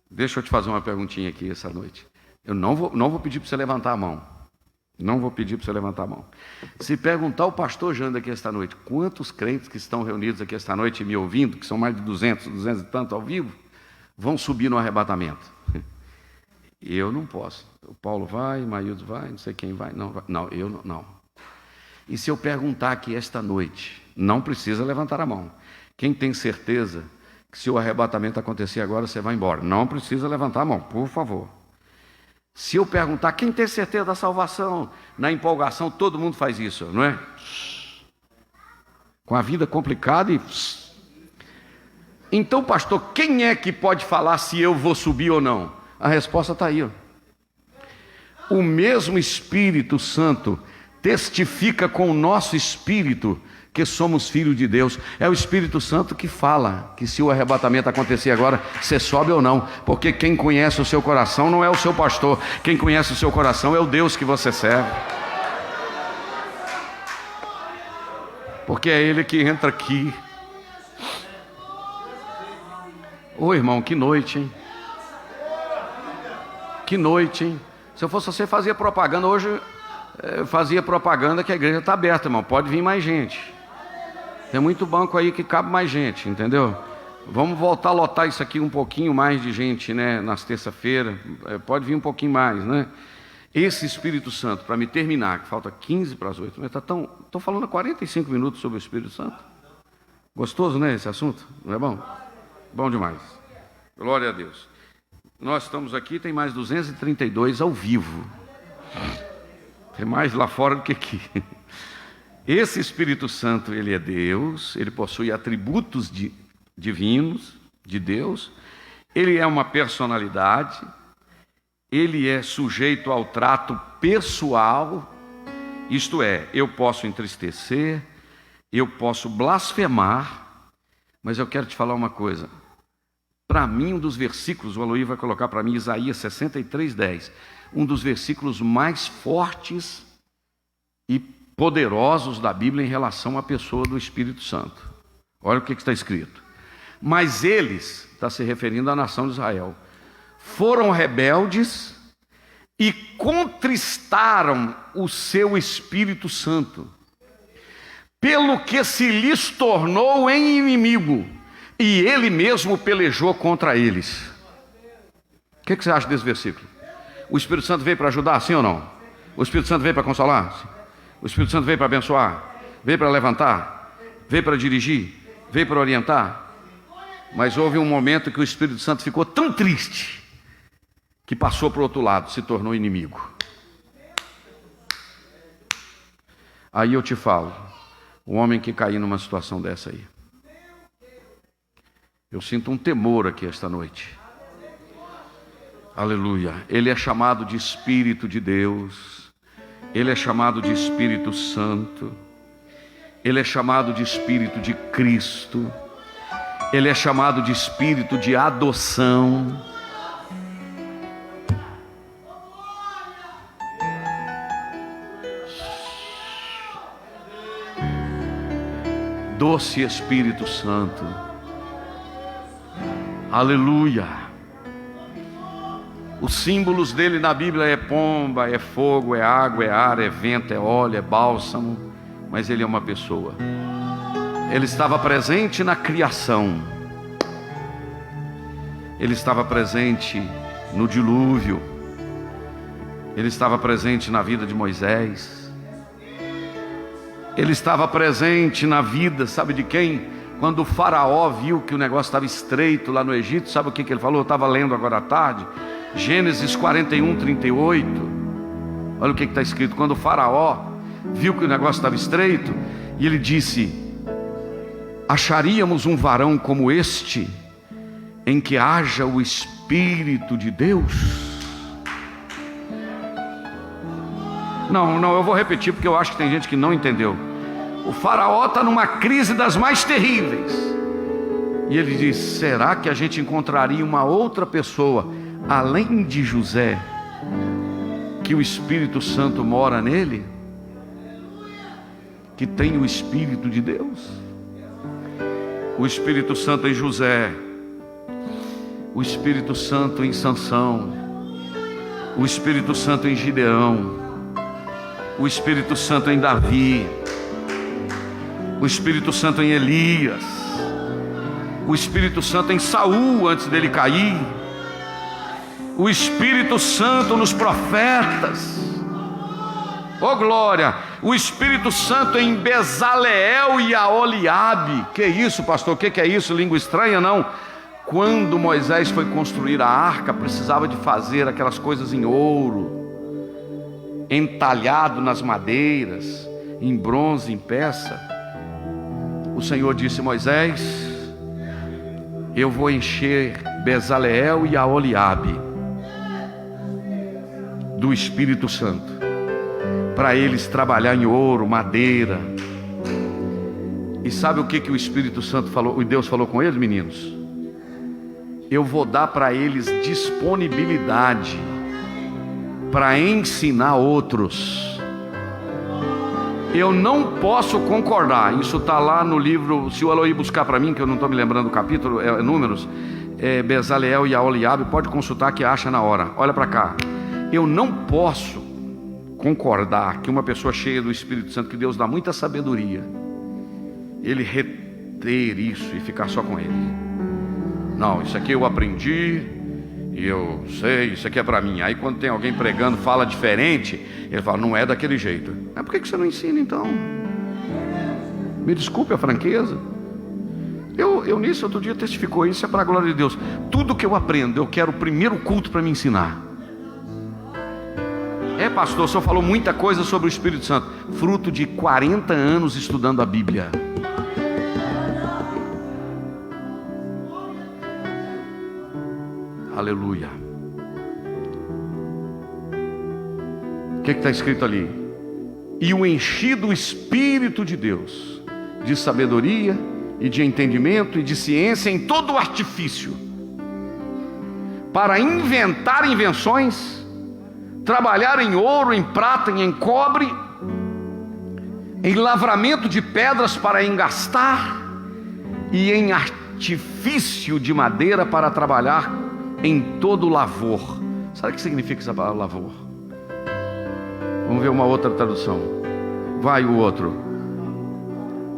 Deixa eu te fazer uma perguntinha aqui essa noite. Eu não vou pedir para você levantar a mão. Não vou pedir para você levantar a mão. Se perguntar ao pastor Janda aqui esta noite, quantos crentes que estão reunidos aqui esta noite me ouvindo, que são mais de 200 e tanto ao vivo, vão subir no arrebatamento? Eu não posso. O Paulo vai, o Maílson vai, não sei quem vai. Não, eu não. E se eu perguntar aqui esta noite, não precisa levantar a mão. Quem tem certeza que se o arrebatamento acontecer agora, você vai embora? Não precisa levantar a mão, por favor. Se eu perguntar, quem tem certeza da salvação? Na empolgação, todo mundo faz isso, não é? Com a vida complicada e... Então, pastor, quem é que pode falar se eu vou subir ou não? A resposta está aí. Ó. O mesmo Espírito Santo testifica com o nosso espírito que somos filhos de Deus. É o Espírito Santo que fala que se o arrebatamento acontecer agora, você sobe ou não, porque quem conhece o seu coração não é o seu pastor, quem conhece o seu coração é o Deus que você serve, porque é Ele que entra aqui. Ô irmão, que noite, hein? Que noite, hein? Se eu fosse você, fazia propaganda hoje. Fazia propaganda que a igreja está aberta, irmão. Pode vir mais gente. Tem muito banco aí que cabe mais gente, entendeu? Vamos voltar a lotar isso aqui um pouquinho mais de gente, né? Nas terça-feira. Pode vir um pouquinho mais, né? Esse Espírito Santo, para me terminar, que falta 15 para as 8, mas estou falando há 45 minutos sobre o Espírito Santo. Gostoso, né, esse assunto? Não é bom? Bom demais. Glória a Deus. Nós estamos aqui, tem mais 232 ao vivo. Tem mais lá fora do que aqui. Esse Espírito Santo, ele é Deus, ele possui atributos divinos de Deus, ele é uma personalidade, ele é sujeito ao trato pessoal, isto é, eu posso entristecer, eu posso blasfemar, mas eu quero te falar uma coisa. Para mim, um dos versículos, o Aloí vai colocar para mim, Isaías 63:10, um dos versículos mais fortes e poderosos da Bíblia em relação à pessoa do Espírito Santo. Olha o que está escrito. Mas eles, está se referindo à nação de Israel, foram rebeldes e contristaram o seu Espírito Santo, pelo que se lhes tornou em inimigo, e ele mesmo pelejou contra eles. O que você acha desse versículo? O Espírito Santo veio para ajudar, sim ou não? O Espírito Santo veio para consolar? Sim. O Espírito Santo veio para abençoar? Veio para levantar? Veio para dirigir? Veio para orientar? Mas houve um momento que o Espírito Santo ficou tão triste que passou para o outro lado, se tornou inimigo. Aí eu te falo, o homem que cair numa situação dessa aí, eu sinto um temor aqui esta noite. Aleluia. Ele é chamado de Espírito de Deus, ele é chamado de Espírito Santo, ele é chamado de Espírito de Cristo, ele é chamado de Espírito de adoção. Doce Espírito Santo. Aleluia. Os símbolos dele na Bíblia é pomba, é fogo, é água, é ar, é vento, é óleo, é bálsamo. Mas ele é uma pessoa. Ele estava presente na criação. Ele estava presente no dilúvio. Ele estava presente na vida de Moisés. Ele estava presente na vida, sabe de quem? Quando o faraó viu que o negócio estava estreito lá no Egito, sabe o que ele falou? Eu estava lendo agora à tarde, Gênesis 41, 38. Olha o que está escrito. Quando o faraó viu que o negócio estava estreito, e ele disse: acharíamos um varão como este, em que haja o Espírito de Deus? Não, eu vou repetir porque eu acho que tem gente que não entendeu. O faraó está numa crise das mais terríveis. E ele diz: será que a gente encontraria uma outra pessoa, além de José, que o Espírito Santo mora nele? Que tem o Espírito de Deus? O Espírito Santo em José, o Espírito Santo em Sansão, o Espírito Santo em Gideão, o Espírito Santo em Davi, o Espírito Santo em Elias, o Espírito Santo em Saul antes dele cair, o Espírito Santo nos profetas, oh glória, o Espírito Santo em Bezaleel e Aholiabe. Que isso, pastor? O que é isso? Língua estranha? Não. Quando Moisés foi construir a arca, precisava de fazer aquelas coisas em ouro, entalhado nas madeiras, em bronze, em peça. O Senhor disse: Moisés, eu vou encher Bezaleel e Aholiabe do Espírito Santo, para eles trabalhar em ouro, madeira. E sabe o que o Espírito Santo falou? O Deus falou com eles, meninos? Eu vou dar para eles disponibilidade para ensinar outros. Eu não posso concordar. Isso está lá no livro, se o Eloy buscar para mim, que eu não estou me lembrando do capítulo, Números, Bezaleel e Aholiabe, pode consultar que acha na hora. Olha para cá. Eu não posso concordar que uma pessoa cheia do Espírito Santo, que Deus dá muita sabedoria, ele reter isso e ficar só com ele. Não, isso aqui eu aprendi e eu sei, isso aqui é para mim. Aí quando tem alguém pregando, fala diferente, ele fala: não é daquele jeito. Mas por que você não ensina então? Me desculpe a franqueza. Eu nisso, outro dia testificou, isso é para a glória de Deus. Tudo que eu aprendo, eu quero o primeiro culto para me ensinar. Pastor, o senhor falou muita coisa sobre o Espírito Santo. Fruto de 40 anos estudando a Bíblia. Aleluia. O que está escrito ali? E o enchi do Espírito de Deus, de sabedoria e de entendimento e de ciência, em todo o artifício, para inventar invenções, trabalhar em ouro, em prata e em cobre, em lavramento de pedras para engastar, e em artifício de madeira para trabalhar em todo lavor. Sabe o que significa essa palavra lavor? Vamos ver uma outra tradução. Vai o outro.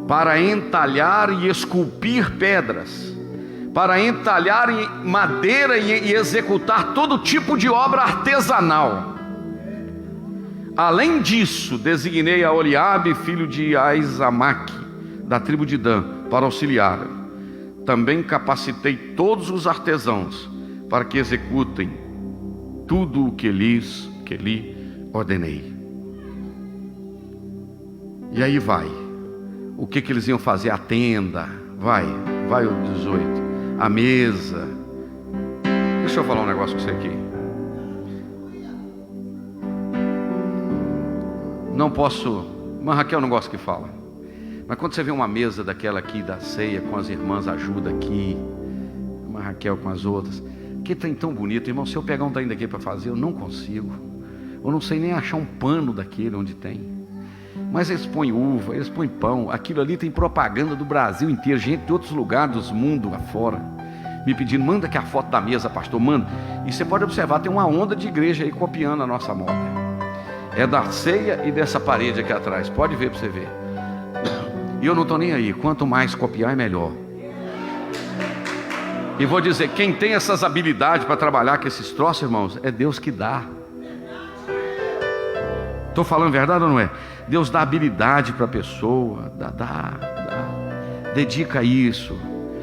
Para entalhar e esculpir pedras, para entalhar em madeira e executar todo tipo de obra artesanal. Além disso, designei a Aholiabe, filho de Aizamaque, da tribo de Dan, para auxiliar. Também capacitei todos os artesãos para que executem tudo o que lhe ordenei. E aí vai. O que eles iam fazer? A tenda. Vai o 18. A mesa. Deixa eu falar um negócio com você aqui. Não posso, mas Raquel não gosta que fala. Mas quando você vê uma mesa daquela aqui da ceia, com as irmãs ajuda aqui, uma Raquel com as outras, que trem tão bonito, irmão. Se eu pegar um trem daqui para fazer, eu não consigo. Eu não sei nem achar um pano daquele onde tem. Mas eles põem uva, eles põem pão. Aquilo ali tem propaganda do Brasil inteiro, gente de outros lugares do mundo afora, me pedindo, manda aqui a foto da mesa, pastor, manda. E você pode observar, tem uma onda de igreja aí copiando a nossa moda. É da ceia e dessa parede aqui atrás, pode ver para você ver. E eu não estou nem aí, quanto mais copiar é melhor. E vou dizer, quem tem essas habilidades para trabalhar com esses troços, irmãos, é Deus que dá. Estou falando verdade ou não é? Deus dá habilidade para a pessoa, dá. Dedica isso.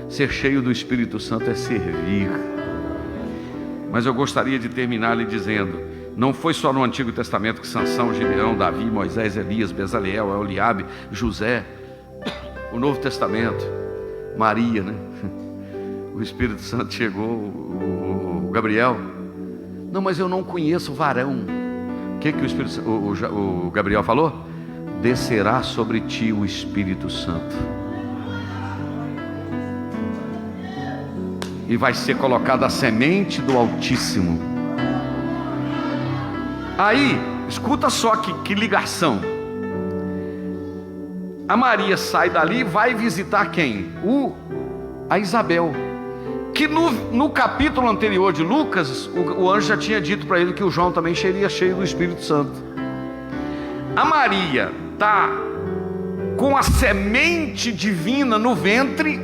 Ser cheio do Espírito Santo é servir. Mas eu gostaria de terminar lhe dizendo, não foi só no Antigo Testamento que Sansão, Gideão, Davi, Moisés, Elias, Bezaleel, Eliabe, José. O Novo Testamento, Maria, né? O Espírito Santo chegou, o Gabriel. Não, mas eu não conheço o varão. O que o Espírito, o Gabriel falou? Descerá sobre ti o Espírito Santo. E vai ser colocada a semente do Altíssimo. Aí, escuta só que ligação. A Maria sai dali e vai visitar quem? A Isabel. Que no capítulo anterior de Lucas, o anjo já tinha dito para ele que o João também seria cheio do Espírito Santo. A Maria está com a semente divina no ventre,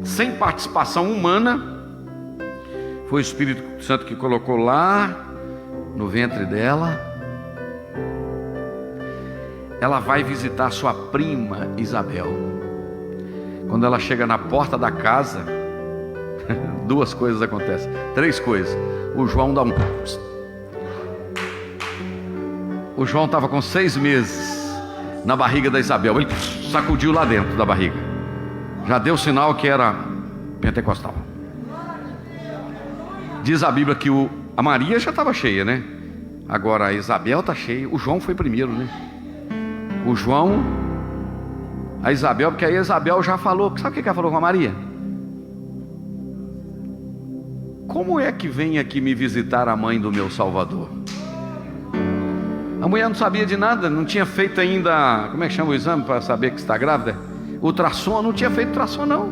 sem participação humana. Foi o Espírito Santo que colocou lá no ventre dela. Ela vai visitar sua prima Isabel. Quando ela chega na porta da casa, duas coisas acontecem, três coisas. O João dá um... O João estava com 6 meses na barriga da Isabel. Ele sacudiu lá dentro da barriga. Já deu sinal que era pentecostal. Diz a Bíblia que a Maria já estava cheia, né? Agora a Isabel está cheia. O João foi primeiro, né? O João, a Isabel, porque aí a Isabel já falou. Sabe o que ela falou com a Maria? Como é que vem aqui me visitar a mãe do meu Salvador? A mulher não sabia de nada, não tinha feito ainda, como é que chama o exame para saber que está grávida? Ultrassom, não tinha feito ultrassom não.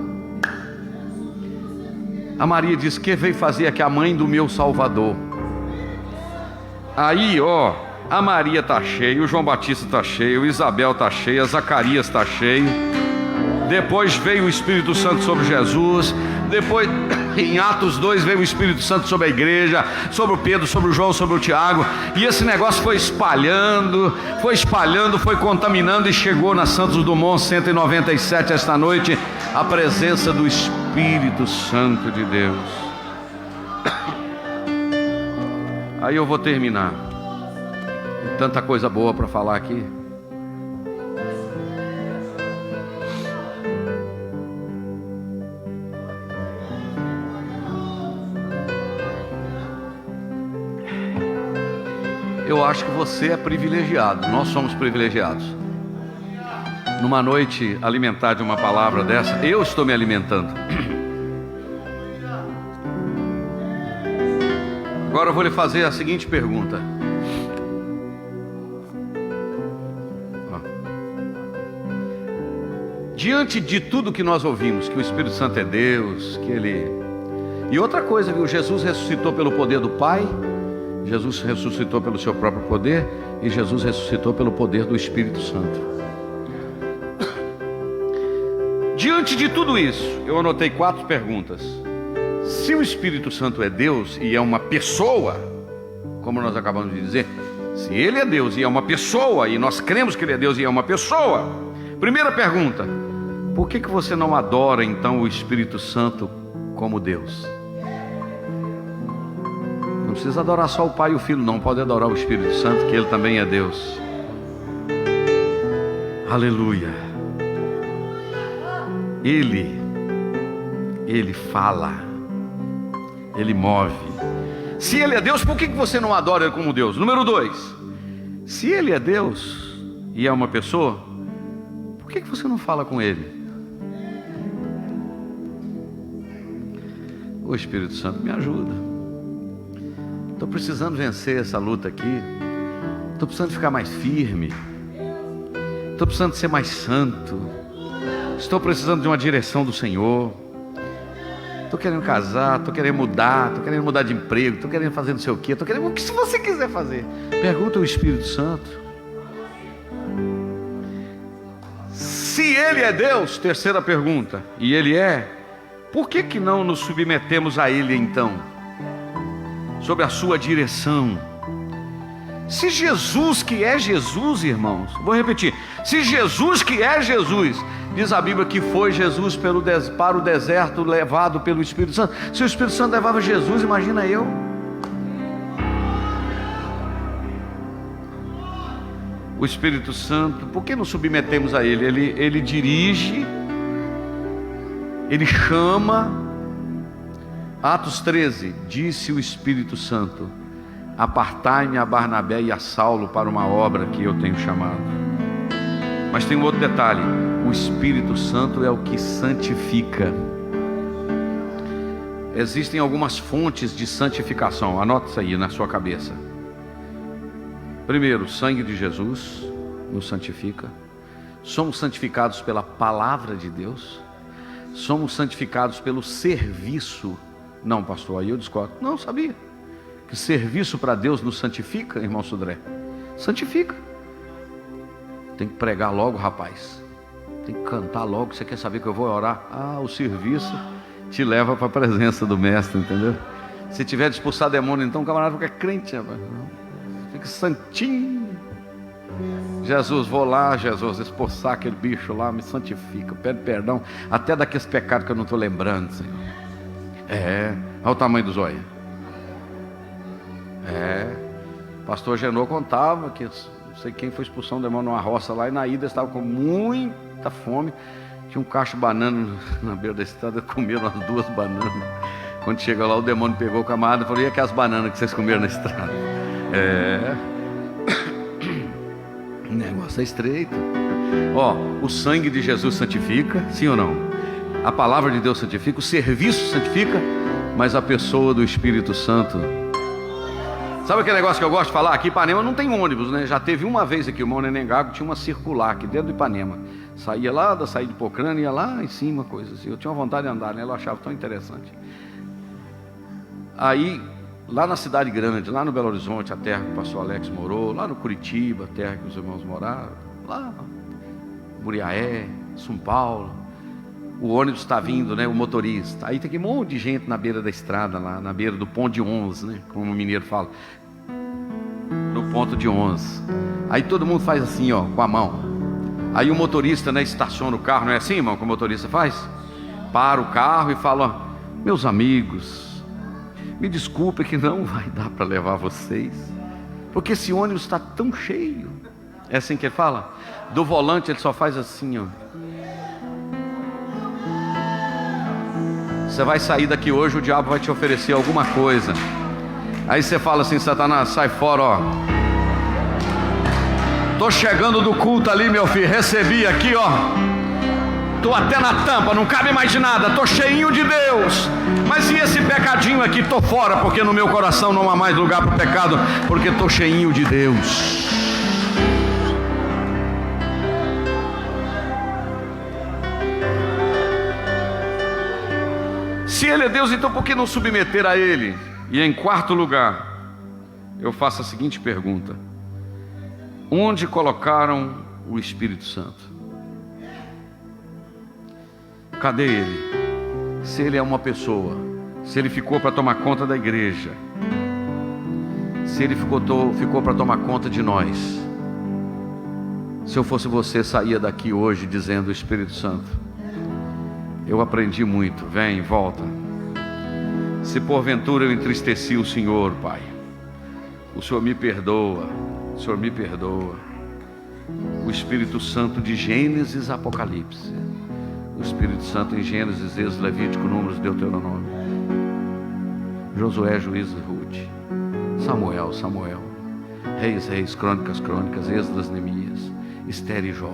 A Maria disse, que veio fazer aqui a mãe do meu Salvador? Aí, a Maria está cheia, o João Batista está cheio, Isabel está cheia, Zacarias está cheio. Depois veio o Espírito Santo sobre Jesus. Depois, em Atos 2, veio o Espírito Santo sobre a igreja, sobre o Pedro, sobre o João, sobre o Tiago. E esse negócio foi espalhando, foi contaminando e chegou na Santos Dumont 197 esta noite, a presença do Espírito Santo de Deus. Aí eu vou terminar. Tem tanta coisa boa para falar aqui. Eu acho que você é privilegiado, nós somos privilegiados. Numa noite alimentar de uma palavra dessa, eu estou me alimentando. Agora eu vou lhe fazer a seguinte pergunta. Diante de tudo que nós ouvimos, que o Espírito Santo é Deus, que Ele... E outra coisa, viu? Jesus ressuscitou pelo poder do Pai, Jesus ressuscitou pelo seu próprio poder, e Jesus ressuscitou pelo poder do Espírito Santo. Diante de tudo isso, eu anotei 4 perguntas. Se o Espírito Santo é Deus e é uma pessoa, como nós acabamos de dizer, se Ele é Deus e é uma pessoa, e nós cremos que Ele é Deus e é uma pessoa, primeira pergunta: por que você não adora então o Espírito Santo como Deus? Não precisa adorar só o Pai e o Filho, não, pode adorar o Espírito Santo, que Ele também é Deus. Aleluia. Ele fala, Ele move. Se Ele é Deus, por que você não adora Ele como Deus? Número 2, se Ele é Deus e é uma pessoa, por que você não fala com Ele? O Espírito Santo me ajuda. Estou precisando vencer essa luta aqui. Estou precisando ficar mais firme. Estou precisando ser mais santo. Estou precisando de uma direção do Senhor. Estou querendo casar, estou querendo mudar de emprego, estou querendo fazer não sei o quê, estou querendo o que você quiser fazer. Pergunta ao Espírito Santo. Se Ele é Deus, terceira pergunta, e Ele é, por que não nos submetemos a Ele então? Sob a sua direção. Se Jesus que é Jesus, irmãos, vou repetir, se Jesus que é Jesus, diz a Bíblia que foi Jesus para o deserto levado pelo Espírito Santo. Se o Espírito Santo levava Jesus, imagina eu. O Espírito Santo, por que nos submetemos a Ele? Ele dirige, Ele chama. Atos 13, disse o Espírito Santo: apartai-me a Barnabé e a Saulo para uma obra que eu tenho chamado. Mas tem um outro detalhe: o Espírito Santo é o que santifica. Existem algumas fontes de santificação, anota isso aí na sua cabeça. Primeiro, o sangue de Jesus nos santifica. Somos santificados pela palavra de Deus. Somos santificados pelo serviço. Não, pastor, aí eu discordo. Não, sabia que serviço para Deus nos santifica, irmão Sudré? Santifica. Tem que pregar logo, rapaz. Tem que cantar logo. Você quer saber que eu vou orar? O serviço te leva para a presença do mestre, entendeu? Se tiver de expulsar demônio, então o camarada fica crente, rapaz. Fica santinho. Jesus, vou lá, Jesus, expulsar aquele bicho lá, me santifica, pede perdão até daqueles pecados que eu não estou lembrando, Senhor. Olha o tamanho do zóio. Pastor Genô contava que não sei quem foi expulsar um demônio numa roça lá, e na ida estava com muita fome. Tinha um cacho de banana na beira da estrada, comeram as 2 bananas. Quando chegou lá, o demônio pegou o camarada e falou: e aquelas bananas que vocês comeram na estrada? O negócio é estreito. O sangue de Jesus santifica, sim ou não? A palavra de Deus santifica, o serviço santifica, mas a pessoa do Espírito Santo. Sabe aquele negócio que eu gosto de falar? Aqui em Ipanema não tem ônibus, né? Já teve uma vez aqui, o irmão Nenengago tinha uma circular aqui dentro do Ipanema. Saía lá da saída de Pocrane, ia lá em cima, coisa assim. Eu tinha vontade de andar, né? Eu achava tão interessante. Aí, lá na cidade grande, lá no Belo Horizonte, a terra que o pastor Alex morou, lá no Curitiba, a terra que os irmãos moraram, lá Muriaé, São Paulo, o ônibus está vindo, né? O motorista. Aí tem um monte de gente na beira da estrada, lá na beira do ponto de 11, né? Como o mineiro fala, no ponto de 11. Aí todo mundo faz assim, com a mão. Aí o motorista, né, estaciona o carro, não é assim, irmão, que o motorista faz? Para o carro e fala: meus amigos, me desculpe que não vai dar para levar vocês, porque esse ônibus está tão cheio. É assim que ele fala? Do volante ele só faz assim, Você vai sair daqui hoje, o diabo vai te oferecer alguma coisa. Aí você fala assim: Satanás, sai fora, Tô chegando do culto ali, meu filho, recebi aqui, tô até na tampa, não cabe mais de nada, tô cheinho de Deus. Mas e esse pecadinho aqui? Tô fora, porque no meu coração não há mais lugar para o pecado, porque tô cheinho de Deus. Se Ele é Deus, então por que não submeter a Ele? E em quarto lugar, eu faço a seguinte pergunta: onde colocaram o Espírito Santo? Cadê Ele? Se Ele é uma pessoa, se Ele ficou para tomar conta da igreja, se Ele ficou para tomar conta de nós, se eu fosse você, saía daqui hoje dizendo: Espírito Santo, eu aprendi muito, vem, volta. Se porventura eu entristeci o Senhor, Pai, o Senhor me perdoa, o Senhor me perdoa. O Espírito Santo de Gênesis, Apocalipse, o Espírito Santo em Gênesis, Êxodo, Levítico, Números, Deuteronômio, Josué, Juízes, Ruth, Samuel, Reis, Crônicas, Êxodo, Neemias, Esther e Jó,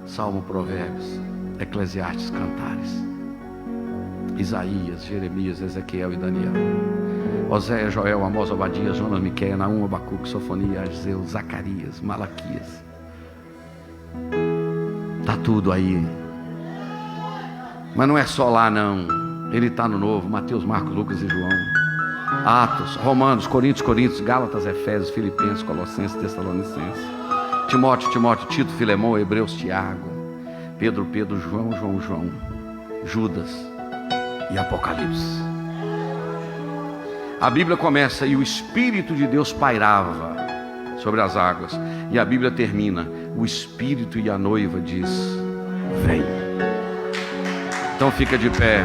Salmo, Provérbios, Eclesiastes, Cantares, Isaías, Jeremias, Ezequiel e Daniel, Oséias, Joel, Amós, Obadias, Jonas, Miqueias, Naum, Abacuque, Sofonia, Ageu, Zacarias, Malaquias. Está tudo aí. Mas não é só lá não. Ele está no Novo. Mateus, Marcos, Lucas e João. Atos, Romanos, Coríntios, Gálatas, Efésios, Filipenses, Colossenses, Tessalonicenses. Timóteo, Tito, Filemão, Hebreus, Tiago. Pedro, João. Judas e Apocalipse. A Bíblia começa: e o Espírito de Deus pairava sobre as águas. E a Bíblia termina: o Espírito e a noiva diz: vem. Então fica de pé.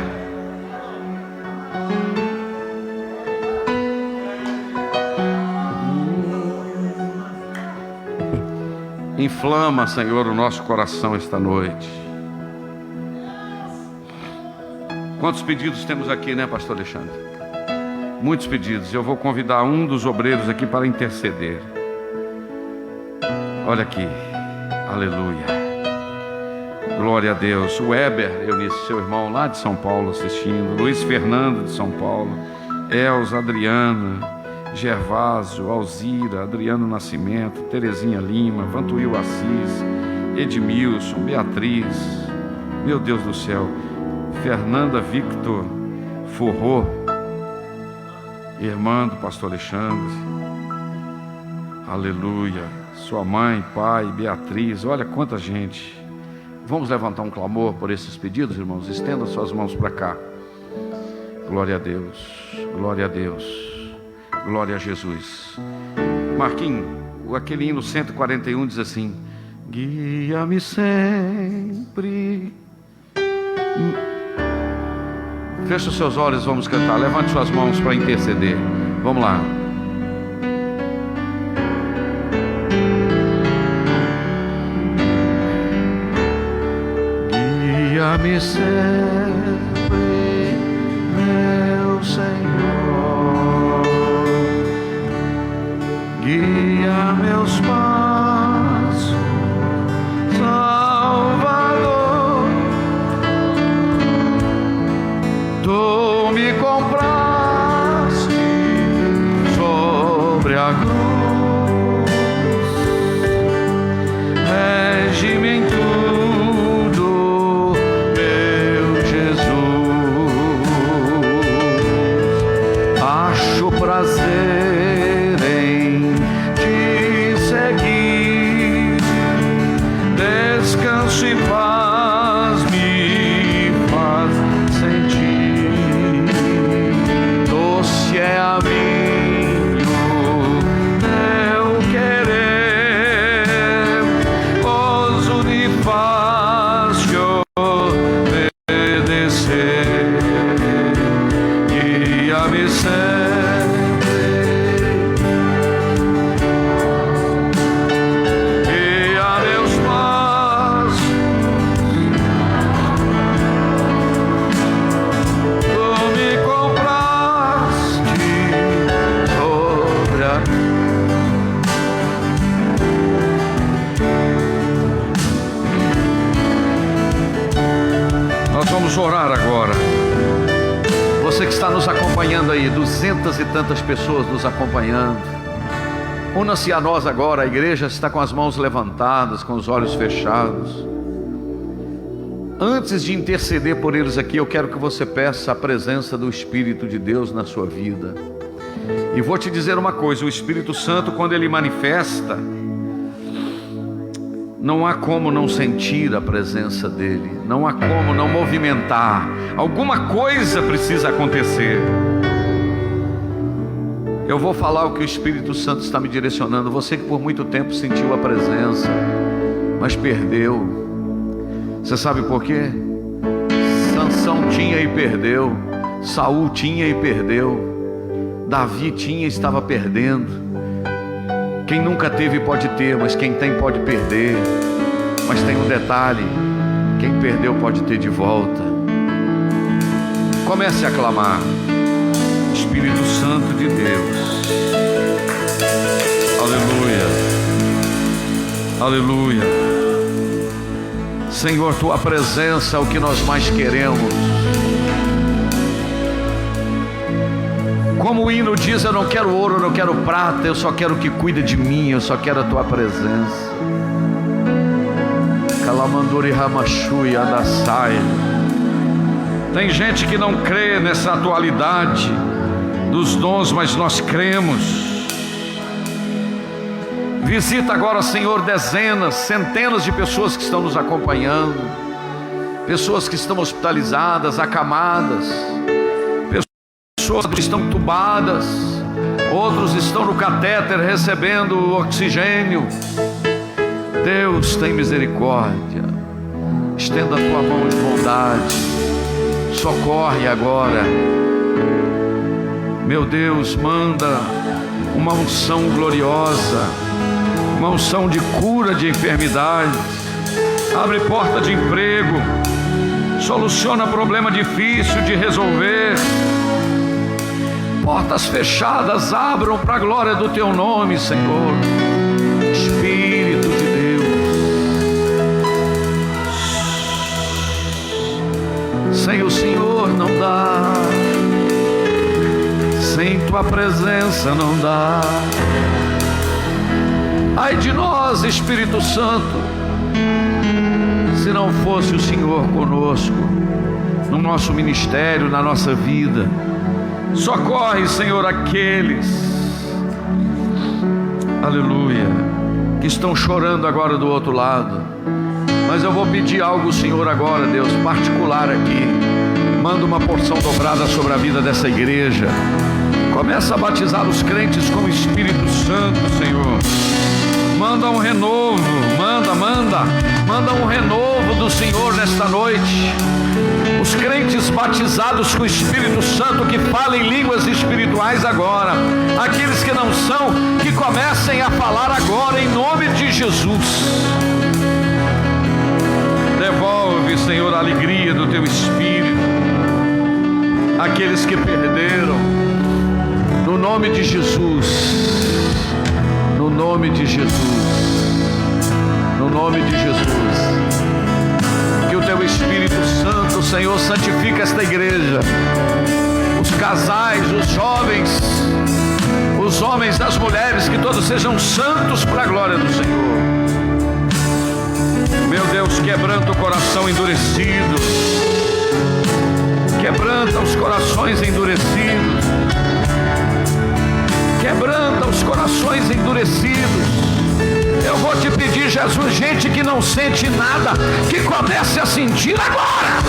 Inflama, Senhor, o nosso coração esta noite. Quantos pedidos temos aqui, né, pastor Alexandre? Muitos pedidos. Eu vou convidar um dos obreiros aqui para interceder. Olha aqui. Aleluia. Glória a Deus. O Weber, Eunice, seu irmão lá de São Paulo assistindo. Luiz Fernando de São Paulo. Elza, Adriana, Gervásio, Alzira, Adriano Nascimento, Terezinha Lima, Vantuil Assis, Edmilson, Beatriz. Meu Deus do céu. Fernanda Victor Forró, irmã do pastor Alexandre. Aleluia. Sua mãe, pai, Beatriz. Olha quanta gente. Vamos levantar um clamor por esses pedidos, irmãos. Estenda suas mãos para cá. Glória a Deus. Glória a Deus. Glória a Jesus. Marquinhos, aquele hino 141 diz assim: guia-me sempre. Feche os seus olhos, vamos cantar. Levante suas mãos para interceder. Vamos lá. Guia-me sempre, meu Senhor. Guia meus passos, Salvador. Tu me compraste sobre a cruz, rege-me em tudo, meu Jesus. Acho prazer em te seguir, descanso e paz me faz sentir. Doce é a minha teu querer, gozo de fácil obedecer. Guia-me sempre, guia meus passos, tu me compraste sobre a... Nós vamos orar agora. Você que está nos acompanhando aí, 200 e tantas pessoas nos acompanhando. Una-se a nós agora. A igreja está com as mãos levantadas, com os olhos fechados. Antes de interceder por eles aqui, eu quero que você peça a presença do Espírito de Deus na sua vida. E vou te dizer uma coisa: o Espírito Santo, quando ele manifesta, não há como não sentir a presença dele, não há como não movimentar. Alguma coisa precisa acontecer. Eu vou falar o que o Espírito Santo está me direcionando. Você que por muito tempo sentiu a presença, mas perdeu. Você sabe por quê? Sansão tinha e perdeu, Saul tinha e perdeu, Davi tinha e estava perdendo. Quem nunca teve pode ter, mas quem tem pode perder. Mas tem um detalhe: quem perdeu pode ter de volta. Comece a clamar: Espírito Santo de Deus. Aleluia, aleluia. Senhor, tua presença é o que nós mais queremos. Como o hino diz: eu não quero ouro, eu não quero prata, eu só quero que cuida de mim, eu só quero a tua presença. Tem gente que não crê nessa atualidade dos dons, mas nós cremos. Visita agora, Senhor, dezenas, centenas de pessoas que estão nos acompanhando, pessoas que estão hospitalizadas, acamadas, pessoas que estão entubadas, outros estão no catéter recebendo oxigênio. Deus, tem misericórdia, estenda a tua mão de bondade, socorre agora. Meu Deus, manda uma unção gloriosa, uma unção de cura de enfermidades, abre porta de emprego, soluciona problema difícil de resolver. Portas fechadas abram para a glória do teu nome, Senhor. Espírito de Deus, sem o Senhor não dá, sem tua presença não dá. Ai de nós, Espírito Santo, se não fosse o Senhor conosco, no nosso ministério, na nossa vida. Socorre, Senhor, aqueles, aleluia, que estão chorando agora do outro lado. Mas eu vou pedir algo, Senhor, agora, Deus, particular aqui. Manda uma porção dobrada sobre a vida dessa igreja. Começa a batizar os crentes com o Espírito Santo, Senhor. Manda um renovo, manda um renovo do Senhor nesta noite. Os crentes batizados com o Espírito Santo que falem línguas espirituais agora. Aqueles que não são, que comecem a falar agora em nome de Jesus. Devolve, Senhor, a alegria do teu Espírito. Aqueles que perderam, no nome de Jesus. No nome de Jesus, no nome de Jesus, que o teu Espírito Santo, Senhor, santifique esta igreja, os casais, os jovens, os homens, as mulheres, que todos sejam santos para a glória do Senhor. Meu Deus, quebranta o coração endurecido, quebranta os corações endurecidos, quebranta os corações endurecidos. Eu vou te pedir, Jesus, gente que não sente nada, que comece a sentir agora.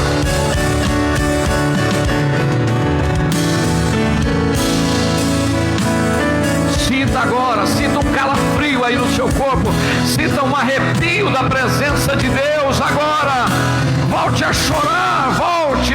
Sinta agora, sinta um calafrio aí no seu corpo, sinta um arrepio da presença de Deus agora. Volte a chorar, volte.